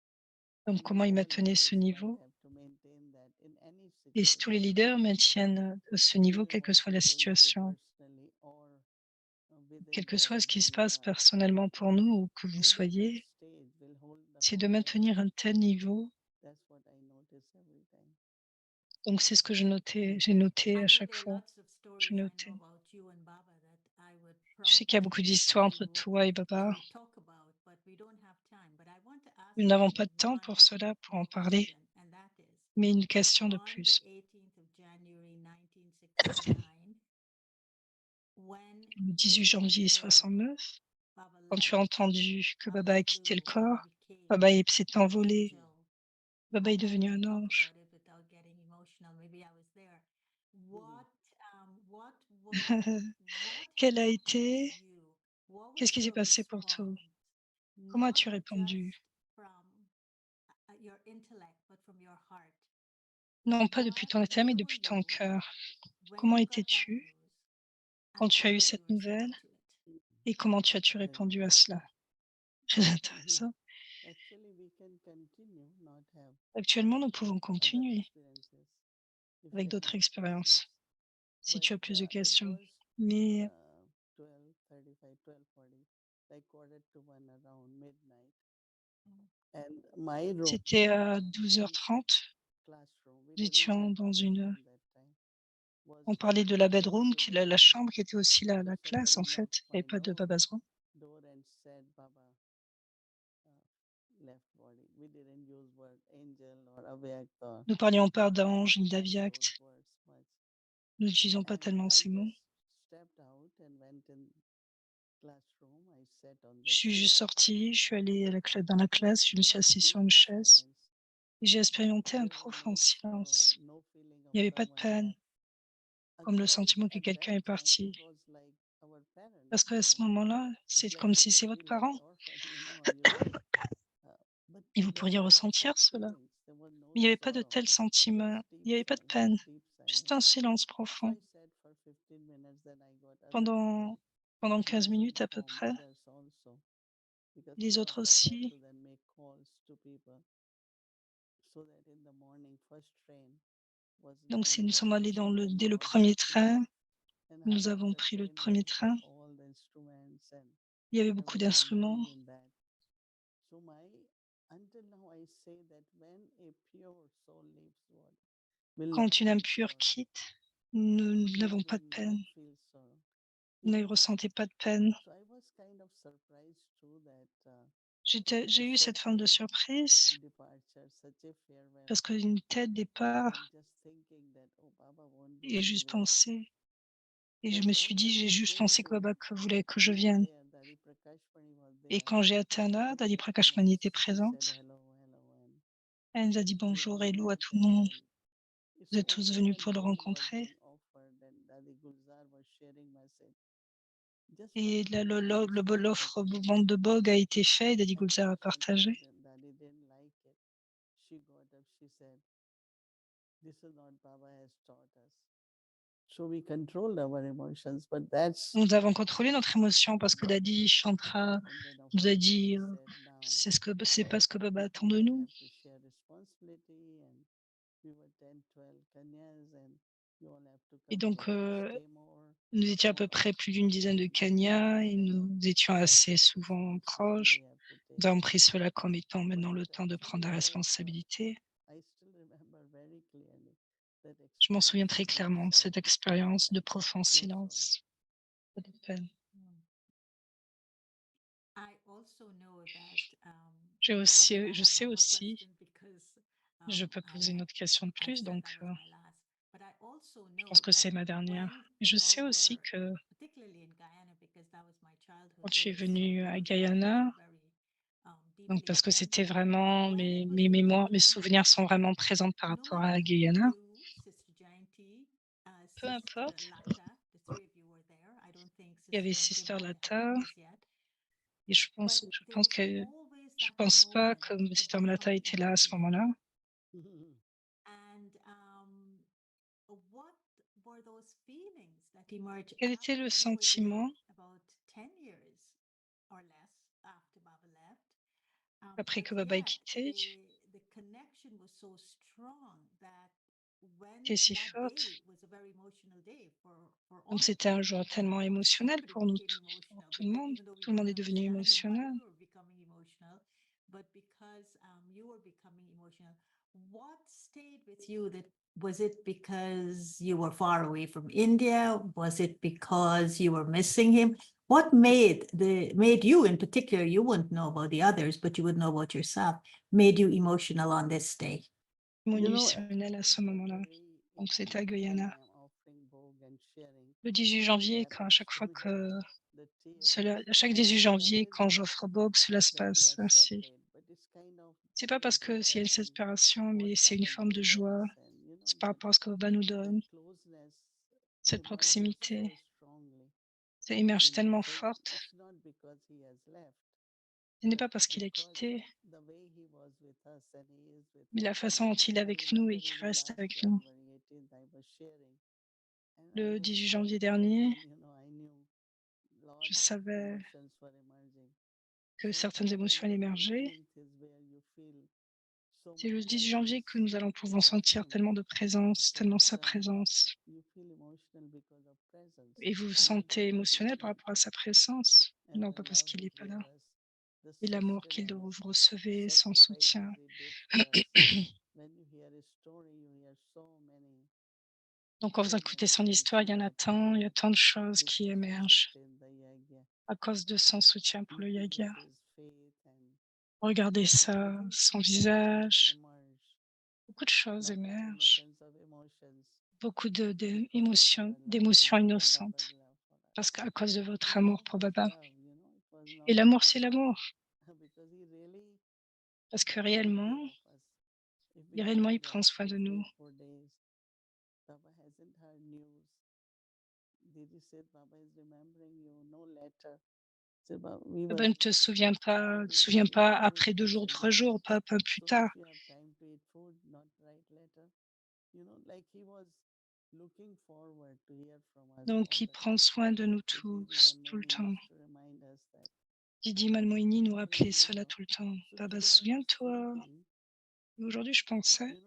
Donc And comment il all maintenait ce leaders might niveau. have to maintain that in any Et si tous les situation. leaders maintiennent ce niveau, quelle que What soit you're la going through situation, personally or quel within que the soit ce qui se passe Dhamma, personnellement pour nous ou que vous hold that soyez, stage will hold the c'est de whole world. maintenir un tel niveau. That's what I notice every time. Donc c'est ce que j'ai noté I à know chaque there are fois. lots of J'ai stories I know noté. about you and Baba that I would Je sais qu'il y a beaucoup probably d'histoires like entre to toi et Baba. talk about, but we don't have time. But I want to ask Nous n'avons you pas de temps pour one cela, pour en parler, question, and that is mais une question de on the plus. 18th of January 1969, when Le 18 you janvier heard 69, Baba quand tu left as entendu que out of Baba a the quitté le blue and corps, became Baba s'est an envolé, angel, Baba I est devenu un talk ange. about it without getting emotional. Maybe I was there. What were what Quel a happened to été, you? What qu'est-ce was qui s'est your passé pour toi? response? Comment Not as-tu répondu? just from your intellect, but from your heart. Non pas depuis What? ton intérieur, mais Where were depuis ton you cœur. when Comment you got that étais-tu news, quand and tu as how eu did you cette nouvelle respond to it? et comment as-tu Very répondu à good. cela? Très intéressant. Actually, we can continue, not have Actuellement, nous pouvons other continuer experiences if avec you have d'autres more questions. expériences, si But tu as plus de it questions. was Mais 12:35, 12:40, like quarter to one around midnight. And my room, c'était à 12h30. classroom, we Nous didn't étions have dans classroom that time, was on parlait de la next bedroom, to qui est the la door. chambre qui était aussi la So classe somebody en fait. knocked Il n'y avait my pas de Baba's room. door and said, Baba left body. We didn't use word angel or avyakt or Nous parlions pas d'ange ni those d'aviact. words much. Nous n'utilisons pas And tellement I ces mots. just stepped out and went in classroom. I sat on the Je suis juste chair sortie, je suis allée dans la and classe, je me suis there was assise sur deep une chaise silence. et j'ai expérimenté un There was profond no sorrow, silence. no feeling of Il n'y avait pas de someone peine, left. comme le Otherwise, sentiment que at quelqu'un that est time, it parti. was like our parents. Parce qu'à ce So moment-là, it's c'est like comme you si will c'est votre feel like parent orphan, you. But et there vous was pourriez no ressentir such cela. feelings. There was no Mais il n'y avait pas de sorrow. tel sentiment, Just deep il n'y avait pas de silence, peine, deep juste silence. un silence So profond. I sat for 15 minutes, then I got other people Pendant to 15 minutes à peu inform près. others also. Because Les few of autres us had aussi. to then make calls to people so that in the morning, first train was Donc 9 nous sommes a.m. allés and dès le got premier ready. train. And Nous along avons the pris le train, premier we train. had all the instruments and Il y avait beaucoup everything d'instruments. going in that. So until now I say that when a pure soul leaves body, will not Quand une âme feel pure sorrow. quitte, nous It n'avons pas will de not peine. feel sorrow. Vous It ne will not. ressentez pas de peine. So I was kind of surprised too that J'ai eu cette such forme de a surprise departure, such a farewell, parce qu'une telle départ and just thinking that oh Baba won't be et juste anywhere. pensé. Et je But me when suis dit, we j'ai juste came pensé que to Baba voulait que je we were vienne. there, Dadi Prakash Pani was Et there. quand j'ai atteint là, Dadi She Prakash came and Mani était she said présente. hello, hello, and Elle nous a dit we bonjour, all hello à went tout le there, monde. and Vous so êtes tous only venus when pour le tea was rencontrer. being offered and Dadi Gulzar was sharing message, just one Et of là, the things which connected l'offre me. vente de Bog a été faite et Dadi And Gulzar when a partagé. sometimes Dadi didn't like it, she got up, she said, this is not Baba has taught us. So we controlled our emotions, but that's Nous avons contrôlé notre émotion parce que Dadi Chantra and then of nous a course dit Dadi said now c'est pas ce que Baba attend de people nous. have to share responsibility and we were 10, 12 kanyas and you all have to Et come donc, here, stay more. Nous étions à peu près plus d'une dizaine de Kenyans et nous étions assez souvent proches. Nous avons pris cela comme étant maintenant le temps de prendre la responsabilité. Je m'en souviens très clairement de cette expérience de profond silence, pas de peine. I also know that Je sais aussi, je peux poser une autre question de plus, donc je pense que c'est ma dernière. Je sais aussi que quand je suis venue à Guyana, donc parce que c'était vraiment mes mémoires, mes souvenirs sont vraiment présents par rapport à Guyana. Peu importe, il y avait Sister Lata et je pense pas que Sister Lata était là à ce moment-là. And what were those feelings that emerged Quel était after le you were there sentiment about 10 years or less after Baba left? après But que Baba ait yet quitté? the connection was so strong that when Était si that forte. day was a very emotional day for Donc all of c'était us. un jour tellement Of course, émotionnel everybody pour nous, became pour emotional tout le because monde. even though we Tout le monde est weren't devenu understanding why émotionnel. we were becoming emotional, but because you were becoming emotional, what stayed with you? That was it because you were far away from India? Was it because you were missing him? What made you in particular? You wouldn't know about the others, but you would know about yourself. Made you emotional on this day? Émotionnel à ce moment-là. Donc c'était à Guyana. Le 18 janvier, quand à chaque fois que à chaque 18 janvier, quand j'offre Bob, cela se passe ainsi. C'est pas parce que s'il y a une séparation, mais c'est une forme de joie. C'est par rapport à ce que Baba nous donne. Cette proximité, ça émerge tellement forte. Ce n'est pas parce qu'il a quitté, mais la façon dont il est avec nous et qu'il reste avec nous. Le 18 janvier dernier, je savais que certaines émotions allaient émerger. C'est le 10 janvier que nous allons pouvoir sentir tellement de présence, tellement sa présence. Et vous vous sentez émotionnel par rapport à sa présence? Non, pas parce qu'il n'est pas là. Et l'amour qu'il vous recevez, son soutien. Donc, quand vous écoutez son histoire, il y a tant de choses qui émergent à cause de son soutien pour le Yagia. Regardez ça, son visage, beaucoup de choses émergent, beaucoup d'émotions innocentes, parce qu'à cause de votre amour pour Baba. Et l'amour, c'est l'amour, parce que réellement, il prend soin de nous. Baba ne te souvient pas après 2 jours, 3 jours, pas plus tard. Donc il prend soin de nous tous, tout le temps. Didi Malmoini nous rappelait cela tout le temps. Baba, souviens-toi. Aujourd'hui, je pensais,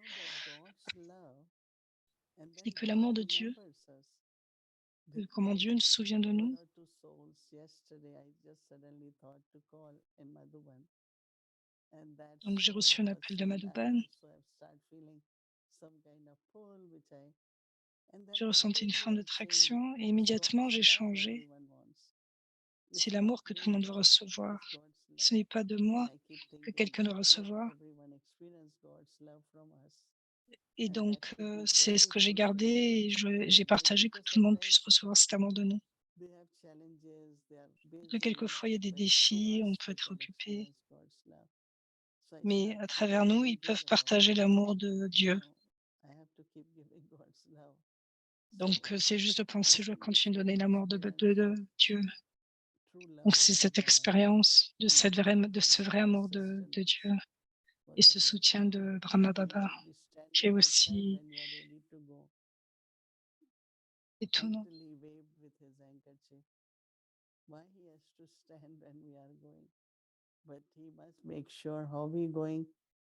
c'est que l'amour de Dieu, comment Dieu se souvient de nous. Donc j'ai reçu un appel de Madhuban. J'ai ressenti une forme d'attraction et immédiatement j'ai changé. C'est l'amour que tout le monde veut recevoir. Ce n'est pas de moi que quelqu'un doit recevoir. Et donc, c'est ce que j'ai gardé et j'ai partagé que tout le monde puisse recevoir cet amour de nous. Que quelquefois, il y a des défis, on peut être occupé, mais à travers nous, ils peuvent partager l'amour de Dieu. Donc, c'est juste de penser, je dois continuer de donner l'amour de Dieu. Donc, c'est cette expérience de ce vrai amour de Dieu et ce soutien de Brahma Baba qui est aussi étonnant. Why he has to stand when we are going, but he must make sure how we going.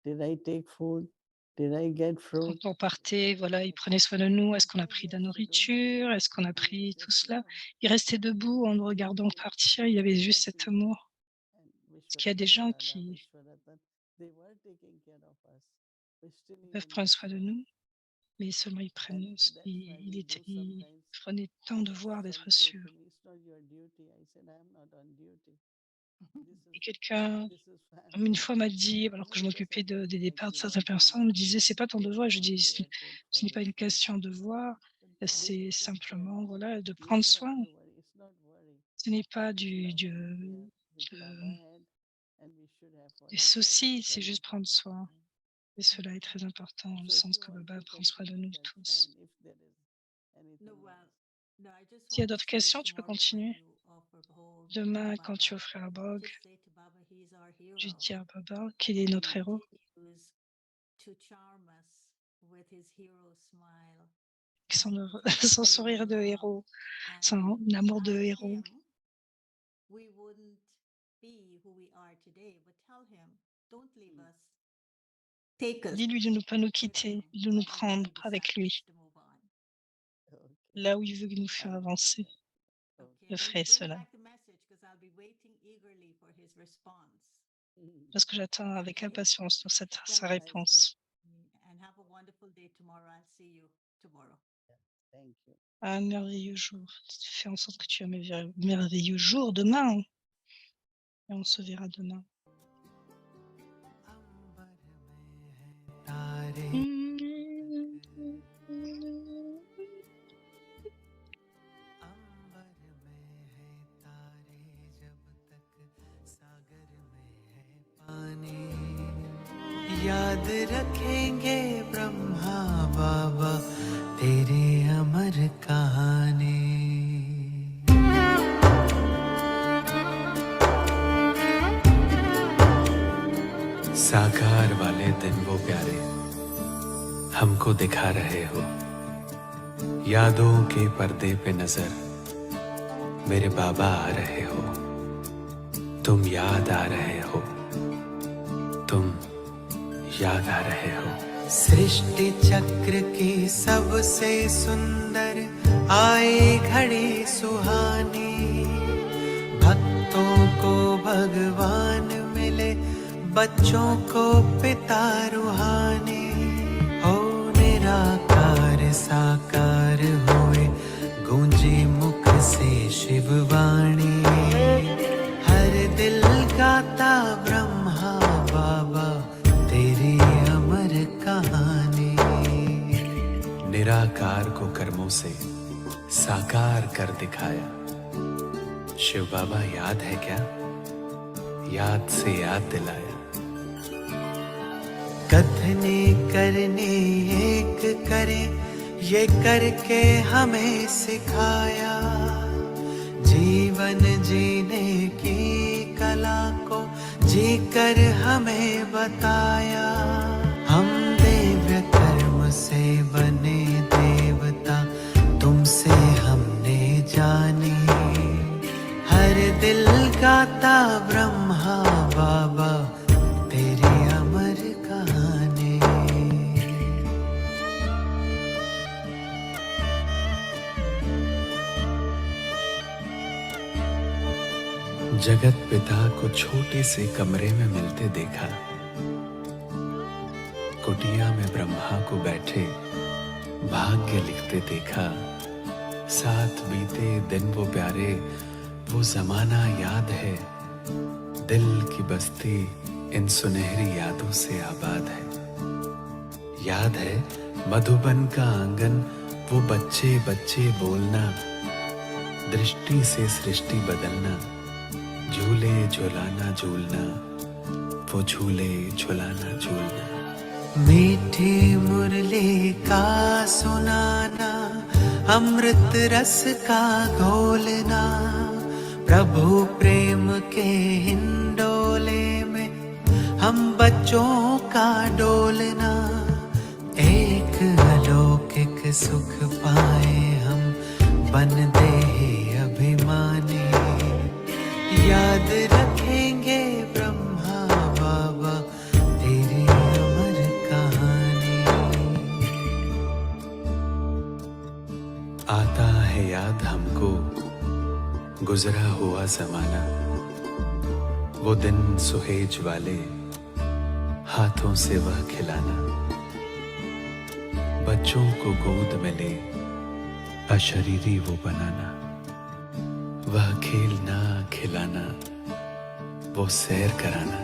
Did I take food? Did I get fruit? Quand on partait, voilà, il prenait soin de nous. Est-ce qu'on a pris de la nourriture? Est-ce qu'on a pris tout cela? Il restait debout en nous regardant partir, il y avait juste cet amour. And Parce qu'il y a des gens Vishwanath, qui Vishwanathan, they were taking care of us. But still peuvent even prendre soin de nous, mais seulement ils and prennent that's why we go ils sometimes. prenaient le temps de voir, d'être Some say sûrs. to me, it's not your duty. I said, I am not on duty. Et quelqu'un, This is une family. fois m'a dit, alors que je m'occupais des départs de certaines personnes, me disait: «C'est pas ton devoir». Je dis: Ce n'est pas une question de devoir, c'est simplement, voilà, de You don't prendre have soin. to worry. It's not worry. Ce n'est pas We should have one care de which Baba had, and we should have for des each other. soucis, It's c'est very juste prendre important. soin. Et cela est très important dans le So if sens you que want Baba to prend soin de continue, nous that's tous. fine. If there is anything No, well, else. no, I just S'il y a want to d'autres say questions, tu peux tomorrow when continuer. you offer Bhog Demain, to quand tu Baba, offriras Bog, just say to Baba, he's our tu hero. dis à Baba qu'il est notre He héros, continues to charm us with his hero smile que son, and son his sourire hero de love. héros, And son amour de without héros. him, we wouldn't be who we are today. But tell him, don't leave us. Take us Dis-lui de ne pas nous with him quitter, de nous wherever he prendre avec decides lui, to move on. Okay. là où il veut nous I faire will do avancer. that. Okay, Je will ferai you bring cela. back the message because I'll be waiting eagerly for his response. Parce que j'attends avec Okay. impatience sa Well, réponse. and have a wonderful day tomorrow. I'll see you tomorrow. Thank you. Un merveilleux jour. Fais en sorte que tu aies un merveilleux jour demain. Et on se verra demain. तारे अंबर में है तारे जब तक सागर में है पानी याद रखेंगे ब्रह्मा बाबा तेरे अमर कहानी साकार वाले दिन वो प्यारे हमको दिखा रहे हो यादों के पर्दे पे नजर मेरे बाबा आ रहे हो तुम याद आ रहे हो तुम याद आ रहे हो सृष्टि चक्र की सबसे सुंदर आए घड़ी सुहानी भक्तों को भगवान मिले बच्चों को पिता रूहानी हो निराकार साकार होए गूंजे मुख से शिववाणी हर दिल गाता ब्रह्मा बाबा तेरी अमर कहानी निराकार को कर्मों से साकार कर दिखाया शिव बाबा याद है क्या याद से याद दिलाया कथने करने एक करे ये करके हमें सिखाया जीवन जीने की कला को जीकर हमें बताया हम दिव्य कर्म से बने देवता तुमसे हमने जानी हर दिल गाता ब्रह्मा बाबा तेरी अमर कहानी जगत पिता को छोटे से कमरे में मिलते देखा कुटिया में ब्रह्मा को बैठे भाग्य लिखते देखा साथ बीते दिन वो प्यारे वो जमाना याद है दिल की बस्ती इन सुनहरी यादों से आबाद है याद है मधुबन का आंगन वो बच्चे बच्चे बोलना दृष्टि से सृष्टि बदलना झूले झुलाना झूलना वो झूले झुलाना झूलना मीठी मुरली का सुनाना अमृत रस का घोलना प्रभु प्रेम के हिंडोले में हम बच्चों का डोलना एक अलौकिक सुख पाए हम बन दे अभिमानी याद रखेंगे ब्रह्मा बाबा तेरी अमर कहानी गुजरा हुआ जमाना, वो दिन सुहेज वाले, हाथों से वह खिलाना, बच्चों को गोद में ले अशरीरी वो बनाना, वह खेलना खिलाना, वो सैर कराना,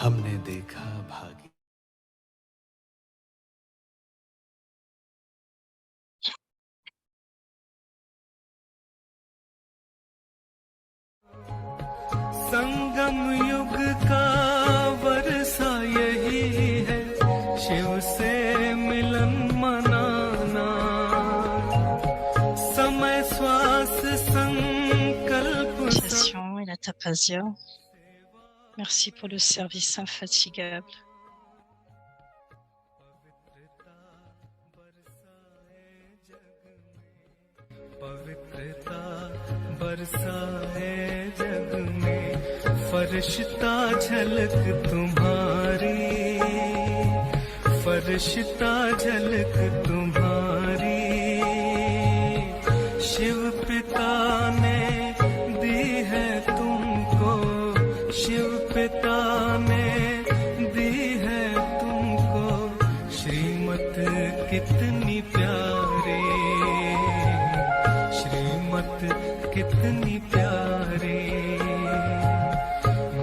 हमने देखा भागी। संगम युग का वर्षा यही है, शिव से मिलन मनाना, समय श्वास संकल्प L'initiation et la tapasia. Merci pour le service infatigable. पवित्रता बरसाए जग में, फरिश्ता झलक तुम्हारी, फरिश्ता झलक तुम्हारी, शिव पिता ने दी है तुमको, शिव पिता ने दी है तुमको, श्रीमत कितनी प्यारी, श्रीमत कितनी प्यारी,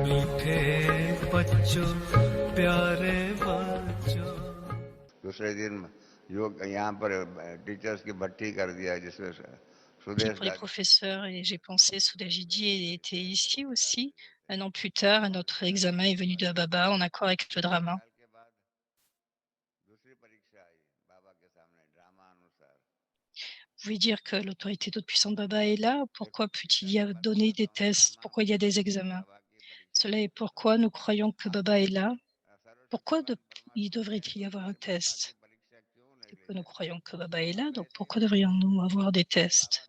मीठे बच्चों प्यारे बच्चों। दूसरे दिन योग यहाँ पर टीचर्स की भट्टी कर दिया जिसमें Sudesh Pour les professeurs, et j'ai pensé, Soudajiji était ici aussi. Un an plus tard, un autre examen est venu de Baba en accord avec le drama. के बाद दूसरी परीक्षा आई बाबा के सामने ड्रामा अनुसार। Vous pouvez dire que l'autorité toute puissante Baba est là. Pourquoi peut-il y a donné des tests? Pourquoi il y a des examens? Cela est pourquoi nous croyons que Baba est là. Pourquoi il devrait-il y avoir un test? C'est que nous croyons que Baba est là, donc pourquoi devrions-nous avoir des tests?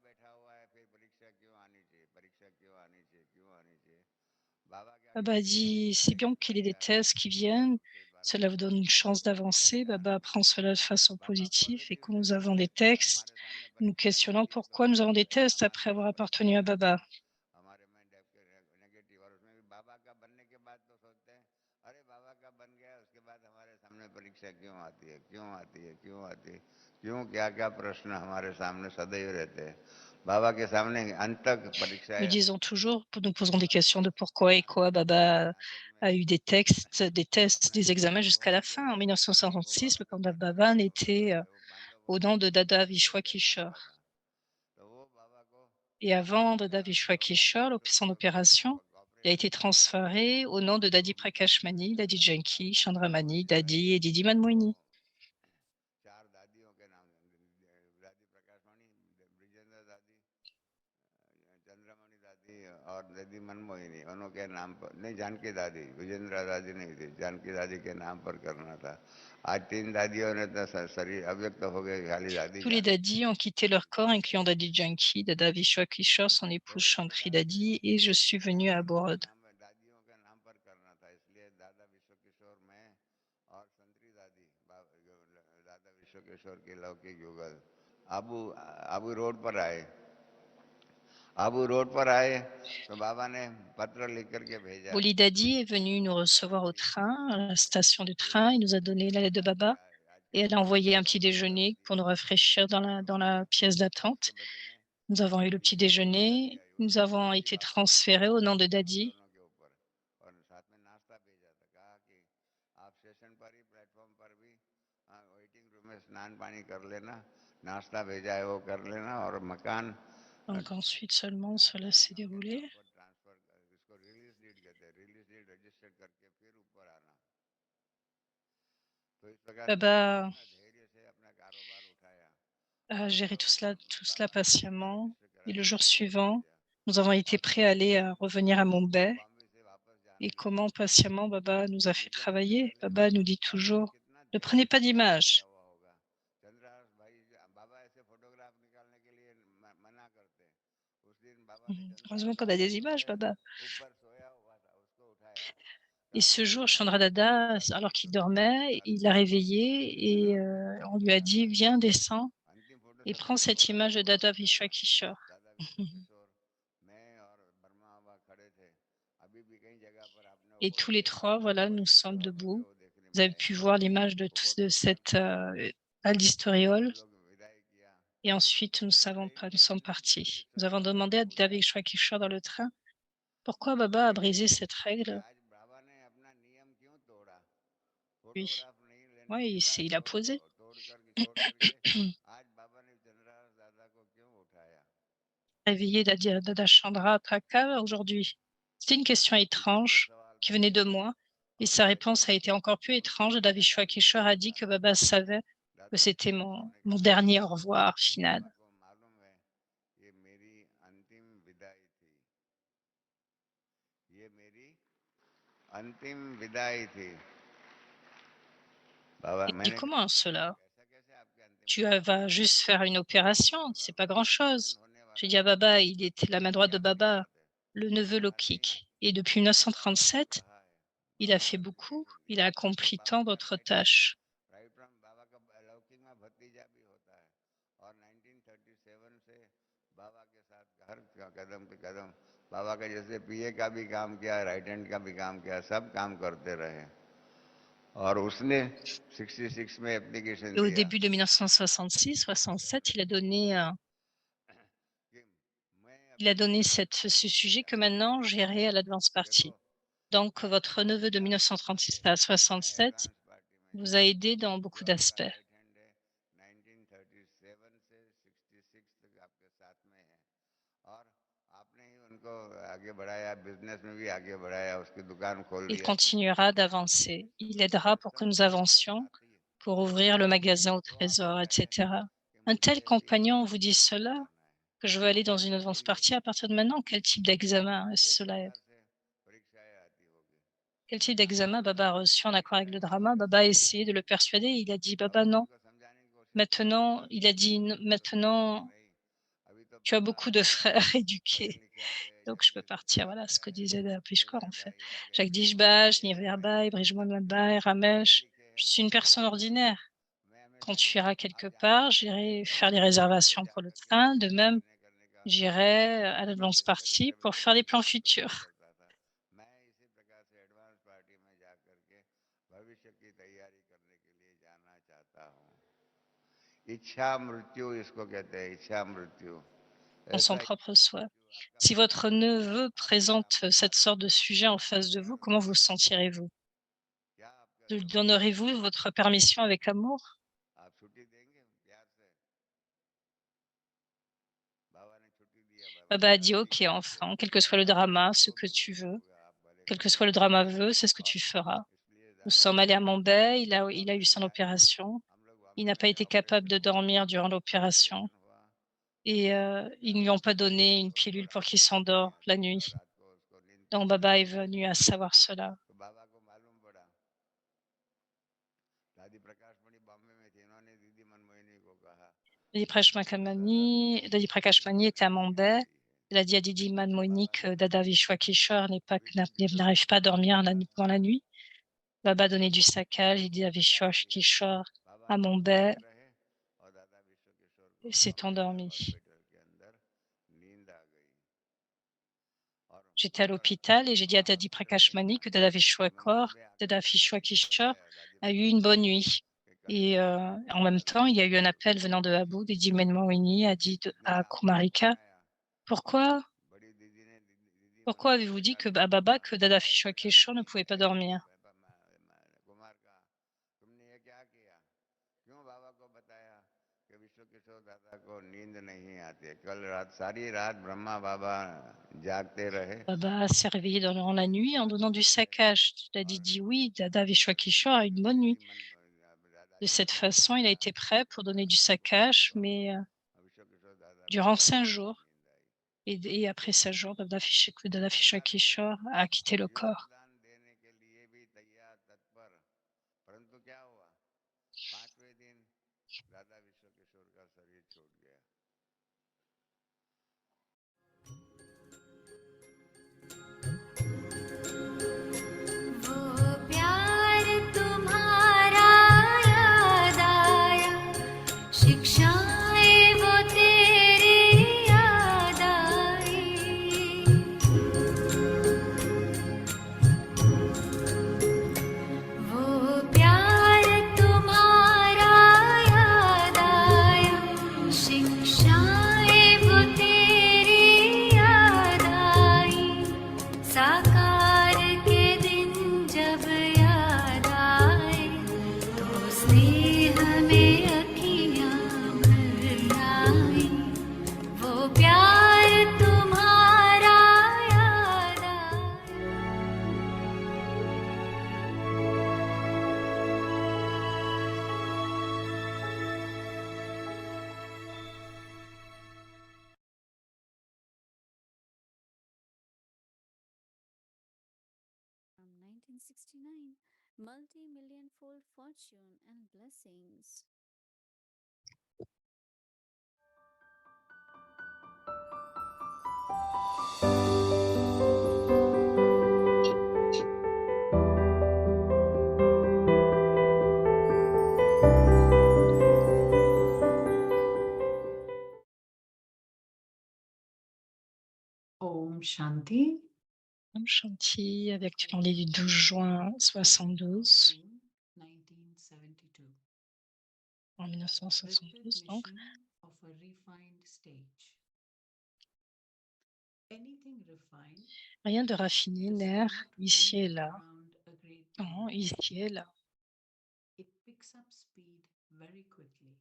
Baba dit, c'est bien qu'il y ait des tests qui viennent, cela vous donne une chance d'avancer. Baba prend cela de façon positive et quand nous avons des textes, nous questionnons pourquoi nous avons des tests après avoir appartenu à Baba. हमारे में नेगेटिव और उसमें भी बाबा का बनने के बाद तो सोचते हैं अरे बाबा का बन गया उसके बाद हमारे सामने परीक्षा क्यों आती है क्यों आती है क्यों आती है क्यों क्या क्या प्रश्न हमारे सामने सदैव रहते हैं बाबा के सामने अंत तक परीक्षा Nous disons toujours, nous posons des questions de pourquoi et quoi Baba a eu des textes, des tests, des examens jusqu'à la fin. En 1966, le Panda Baba était au nom de Dada Vishwakishore. Et avant Dada Vishwakishore, son opération, il a été transféré au nom de Dadi Prakash Mani, Dadi Janki, Chandramani, Dadi et Didi Manmohini. चार दादियों के नाम दादी प्रकाश मणि ब्रिजेंद्र दादी चंद्रमणि दादी और दादी मनमोहिनी उन्हों के नाम पर नहीं जानकी दादी विजेंद्र दादी नहीं थी जानकी दादी के नाम पर करना था आज तीन दादियों ने तो शरीर अव्यक्त हो गए खाली दादी Tous les dadis ont quitté leur corps, incluant Dadi Janki, Dada Vishwakishore, son épouse Shankri Dadi, et je suis venue à Borod. दादियों के नाम पर करना था इसलिए दादा विश्वकिशोर में और संतरी दादी दादा विश्वकिशोर की लौकिक युगल आबू आबू रोड पर आए आबू रोड पर आए तो बाबा ने पत्र लिख करके भेजा Boli Dadi est venue nous recevoir au train, à la station du train. Il nous a donné la lettre de Baba et elle a envoyé un petit déjeuner pour nous rafraîchir dans la pièce d'attente. Nous avons eu le petit déjeuner. Nous avons été transférés au nom de Dadi. दोनों के ऊपर और साथ में नाश्ता भेजा था कहा कि आप स्टेशन पर ही प्लेटफॉर्म पर भी वेटिंग रूम में स्नान पानी कर लेना नाश्ता भेजा है वो कर लेना और मकान Donc ensuite seulement cela s'est déroulé. Transfer इसको रिलीज डीड कहते हैं रिलीज डीड रजिस्टर करके फिर ऊपर आना तो इस प्रकार Baba धैर्य से अपना कारोबार उठाया a géré tout cela patiemment. Et le jour suivant, nous avons été prêts à aller revenir à Mumbai. बॉम्बे से वापस जाना Et comment patiemment Baba nous a fait travailler. Baba nous dit toujours, ne prenez pas d'image. हुआ होगा चंद्रहास भाई बाबा ऐसे फोटोग्राफ निकालने के लिए मना करते हैं उस दिन बाबा ने Heureusement qu'on a des images, Baba. ऊपर सोया हुआ था उसको उठाया Et ce jour, Chandra Dada, alors qu'il dormait, il l'a réveillé et on lui a dit, viens, descends अंतिम photo et prends cette image de Dada Vishwakishore. दादा विश्वकिशोर Et tous les trois, voilà, nous sommes debout. Vous avez pu voir l'image de cette halle d'historiole. Et ensuite, nous sommes partis. Nous avons demandé à David Shwakishore dans le train, pourquoi Baba a brisé cette règle? Oui, oui, il a posé. Réveiller Dada Chandra Thakur aujourd'hui. C'était une question étrange qui venait de moi et sa réponse a été encore plus étrange. David Shwakishore a dit que Baba savait que c'était mon dernier au revoir final. Il dit comment cela? Tu vas juste faire une opération, c'est pas grand-chose. J'ai dit à Baba, il était la main droite de Baba, le neveu Lokik. Et depuis 1937, il a fait beaucoup, il a accompli tant d'autres tâches. बाबा के जैसे पीए का भी काम किया, right hand का भी काम किया, सब काम करते रहे और उसने 66 में एप्लीकेशन Et au दिया début de 1966-67, il a donné ce sujet que maintenant j'irai à l'Advance Party. Donc, votre neveu de 1936 à 67 vous a aidé dans beaucoup d'aspects. Il continuera d'avancer. Il aidera pour que nous avancions, pour ouvrir le magasin au trésor, etc. Un tel compagnon vous dit cela, que je veux aller dans une Advance Party à partir de maintenant. Quel type d'examen cela est? Quel type d'examen Baba a reçu en accord avec le drama? Baba a essayé de le persuader. Il a dit, Baba, non. Maintenant, il a dit, maintenant, tu as beaucoup de frères éduqués. Donc, je peux partir. Voilà ce que disait Pishkor, en fait. Jagdish Baj, Niverbai, Brijmohan Bai, Ramesh. Je suis une personne ordinaire. Quand tu iras quelque part, j'irai faire les réservations pour le train. De même, j'irai à l'Advance Party pour faire des plans futurs. Dans son propre soi. Si votre neveu présente cette sorte de sujet en face de vous, comment vous sentirez-vous? Lui donnerez-vous votre permission avec amour? Baba a dit, ok enfant, quel que soit le drama, ce que tu veux, quel que soit le drama veut, c'est ce que tu feras. Nous sommes allés à Mumbai, il a eu son opération. Il n'a pas été capable de dormir durant l'opération. Et ils ne lui ont pas donné une pilule pour qu'il s'endort la nuit. Donc Baba est venu à savoir cela. Dadi Prakash Mani était à Mumbai. Il a dit à Didi Manmohini que Dada Vishwakishore n'arrive pas à dormir pendant la nuit. Baba donnait du saccage, il dit à Vishwakishore à Mumbai, et s'est endormi. J'étais à l'hôpital et j'ai dit à Dadi Prakash Mani que Dada Vishwakishore a eu une bonne nuit. Et en même temps, il y a eu un appel venant de Abu. Didi Manmohini a dit à Kumarika, pourquoi avez-vous dit à Baba que Dada Vishwakishore ne pouvait pas dormir? Baba s'est réveillé durant la nuit en donnant du saccage. Il a dit oui, Dada Vishwakishore a une bonne nuit. De cette façon, il a été prêt pour donner du saccage, mais durant 5 jours. Et après 5 jours, Dada Vishwakishore a quitté le corps. 1969, multi-million fold fortune and blessings. Om Shanti. Om Shanti, avec du lundi du 12 juin 72, June 1972. en 1972 donc. Recognition of a refined stage. Anything refined Rien de raffiné, does nerf, not ici et run là. around a great Non, deal. ici et là. It picks up speed very quickly.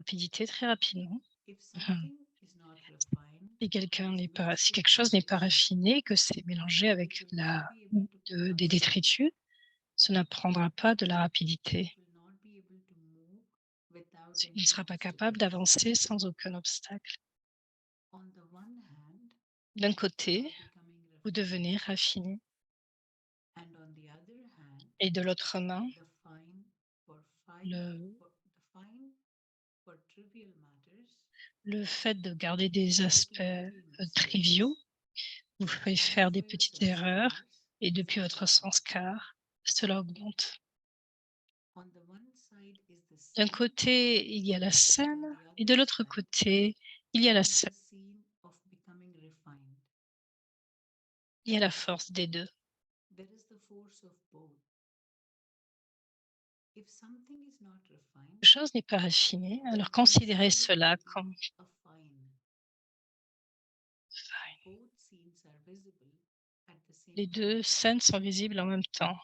Rapidité très rapidement. If something is not refined, Si quelqu'un and is n'est pas, mixed si with quelque chose n'est pas garbage, raffiné, que c'est mélangé avec it will not be able to pick up des speed. détritus, ça n'apprendra pas de la rapidité. It will not be able to move without Il any ne sera pas capable obstacles. d'avancer sans aucun obstacle. On the one hand, D'un you côté, are becoming vous refined, devenez raffiné, and on the other hand, et de l'autre main, the fine for le, trivial matters le fait de garder des aspects triviaux vous fait and faire des for your petites sanskars erreurs, et is depuis votre also high. sanskar, cela augmente. On the one side is the D'un scene, côté, il y a la and on scène, the et de other l'autre side côté, il y a la is scène. the scene of becoming refined. Il y a la force des deux. There is the force of both. If something is not refined, Quelque chose n'est pas raffiné, then alors considérez consider cela it comme a fine. Both scenes are visible at the same les time. deux scènes sont visibles en même temps.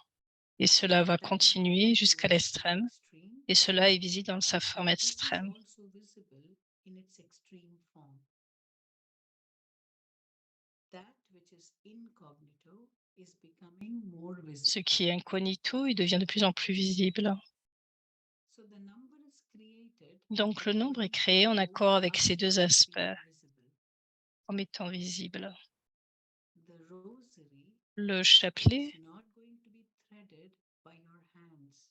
Et cela va That is continuer visible jusqu'à towards l'extrême. extreme, Et cela est visible dans sa forme but this is extrême. also visible in its extreme form. That which is incognito is becoming more visible. Ce qui est incognito, il devient de plus en plus visible. So the number is created Donc le nombre est according to créé en both accord avec ces deux aspects aspects, being visible. en étant visible. The rosary Le chapelet is not going to be threaded by your hands.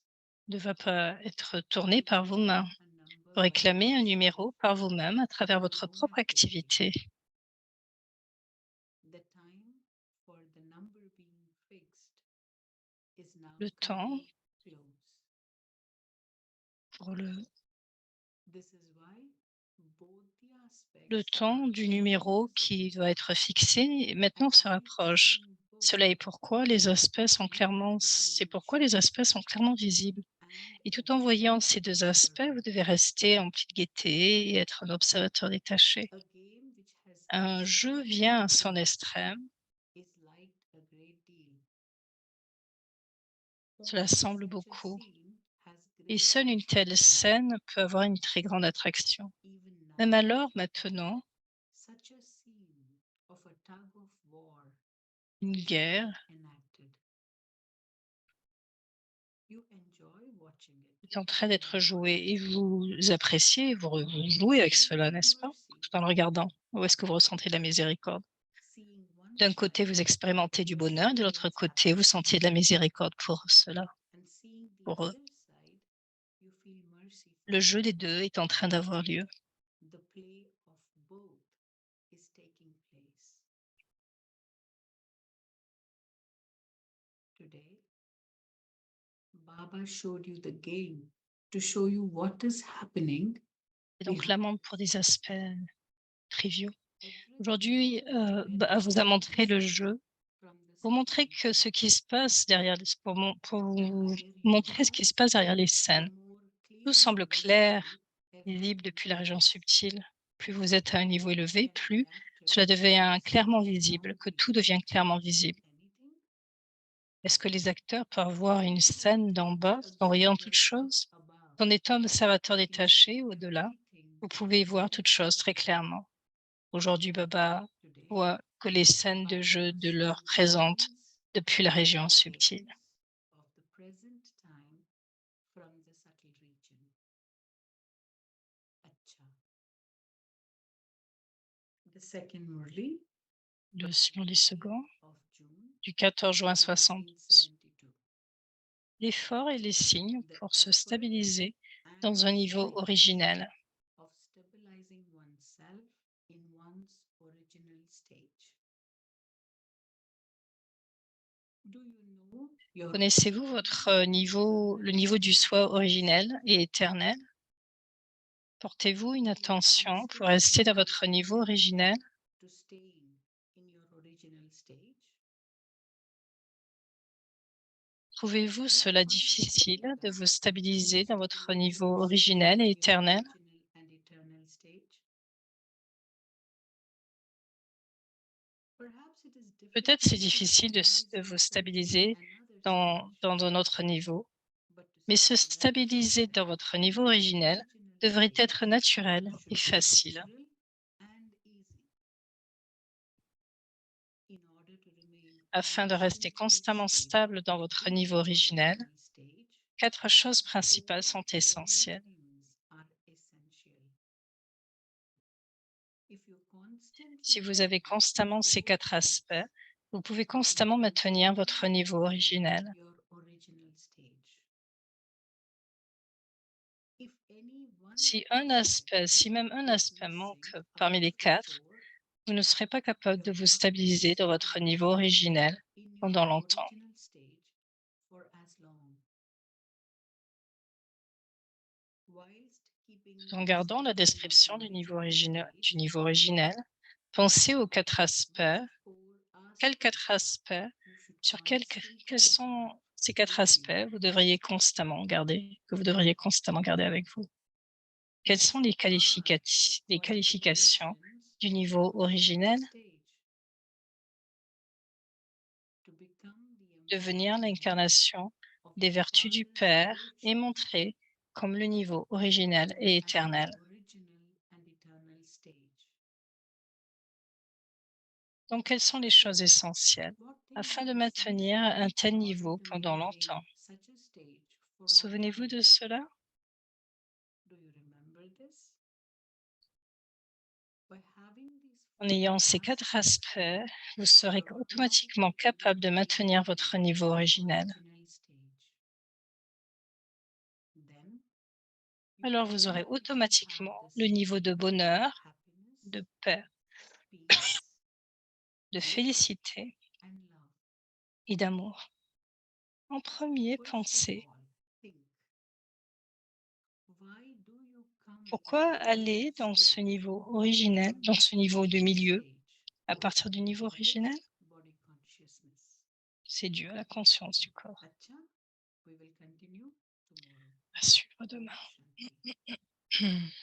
ne va pas être tourné par vos mains. A number Vous réclamez un by numéro par vous-même à travers your votre own propre activité. The time for the number being fixed is now Le temps coming close. pour le This is why both the aspects Le temps are du becoming numéro visible. qui doit être fixé maintenant se And rapproche. seeing both Cela est pourquoi les aspects sont clairement, individually c'est pourquoi les aspects sont clairement visibles. Et tout en voyant ces deux aspects, vous devez rester en petite gaieté et être un observateur détaché. a game which has Un reached jeu its vient à peak son extrême. is liked a great deal. Cela Only semble such a beaucoup. scene has Et great seule une telle attraction. scène peut avoir une très grande attraction. Even now, Même alors, maintenant, such a scene of a tug of war une is guerre being enacted. You enjoy watching it. est en train d'être joué et vous appréciez, vous jouez avec cela, n'est-ce pas? Tout en le regardant. Où est-ce que vous ressentez de la miséricorde? Seeing one D'un côté, vous side expérimentez du bonheur, de l'autre experience côté, vous happiness, sentiez de la miséricorde pour cela, and seeing the pour eux. other side, you feel mercy for Le jeu them. des deux est en train d'avoir lieu. The play of both is taking place. Today, Baba showed you the game to show you what is happening. Et donc, l'amende pour des aspects triviaux. Everything Aujourd'hui, is vous a montré le visible jeu from the pour montrer second que ce qui se passe derrière, pour The vous higher you montrer ce are, qui se passe derrière les the scènes. more Tout clearly semble clair, visible visible depuis la région everything is. subtile. Plus vous êtes à un niveau élevé, Can plus the actor cela devient see clairement the visible, sound que tout devient below clairement and see visible. anything? Est-ce que les acteurs peuvent voir une Only scène the d'en bas detached en voyant toute observer chose? up above En étant observateur can see détaché au-delà, everything vous pouvez voir very toute chose très clearly. clairement. Aujourd'hui, Baba Today, voit que les scènes de Baba jeu de shows leur you the présente games depuis la région subtile. of the present time from the subtle region. Acha. The second Murli Le Murli second of June du 14 juin 60, l'effort et les signes the pour se effort stabiliser dans and un niveau signs originel. of stabilizing oneself in one's original stage. Do you know your Connaissez-vous votre niveau, le niveau du soi originel et éternel? Portez-vous une attention pour rester dans votre niveau originel? to stay in your original stage? Trouvez-vous cela difficile de vous stabiliser dans votre niveau originel et éternel? Original and eternal stage? Perhaps it is Peut-être c'est difficult to difficile de stabilize vous yourself stabiliser in another dans stage, un autre niveau, but to mais se stabilize stabiliser dans yourself votre niveau in your originel original devrait stage être naturel et should be facile. natural and easy. In order to remain Afin de rester constantly constamment stable dans votre in niveau your originel, original stage, 4 choses principales sont four essentielles. things are essential. If you Si constantly vous avez keep constamment ces four 4 things, aspects, vous pouvez you can constamment maintenir continue votre niveau in originel. your original stage. If any one Si même un is aspect manque missing parmi out les of the 4, four, vous ne serez pas capable de you're vous not going to stabiliser dans votre stay niveau originel in your pendant longtemps. original stage for as long. Whilst keeping En gardant la stable in your description du original stage, originel, pensez aux 4 aspects. which four Quels 4 aspects aspects? you should Quels constantly sont have ces 4 with you? aspects que vous devriez constamment garder avec vous? Quelles sont les What are the qualifications qualifications du of niveau your original originel? stage? To become the Devenir embodiment l'incarnation of des the vertus du Father's Père et virtue montrer comme le niveau originel et as the éternel. original and eternal stage. Donc, quelles sont les choses essentielles What afin things de are maintenir essential un tel in order niveau to pendant maintain longtemps? such a stage for all Souvenez-vous de time? cela? Do you remember this? By having these En four ayant ces 4 aspects, aspects, vous serez you're automatiquement automatically capable able de to maintenir maintain votre niveau your originel. original stage. Then you Alors, will vous aurez automatically have automatiquement the le niveau state de bonheur, of happiness, de paix, peace, de bliss, félicité and love. et d'amour. En premier, First of pensez, all, think, why do you come pourquoi into aller that dans ce stage? niveau Why originel, come dans into ce the niveau de original milieu, stage? à partir du niveau originel? Body consciousness. C'est dû à la conscience du corps. Acha, we will continue tomorrow. À suivre demain. Om Shanti.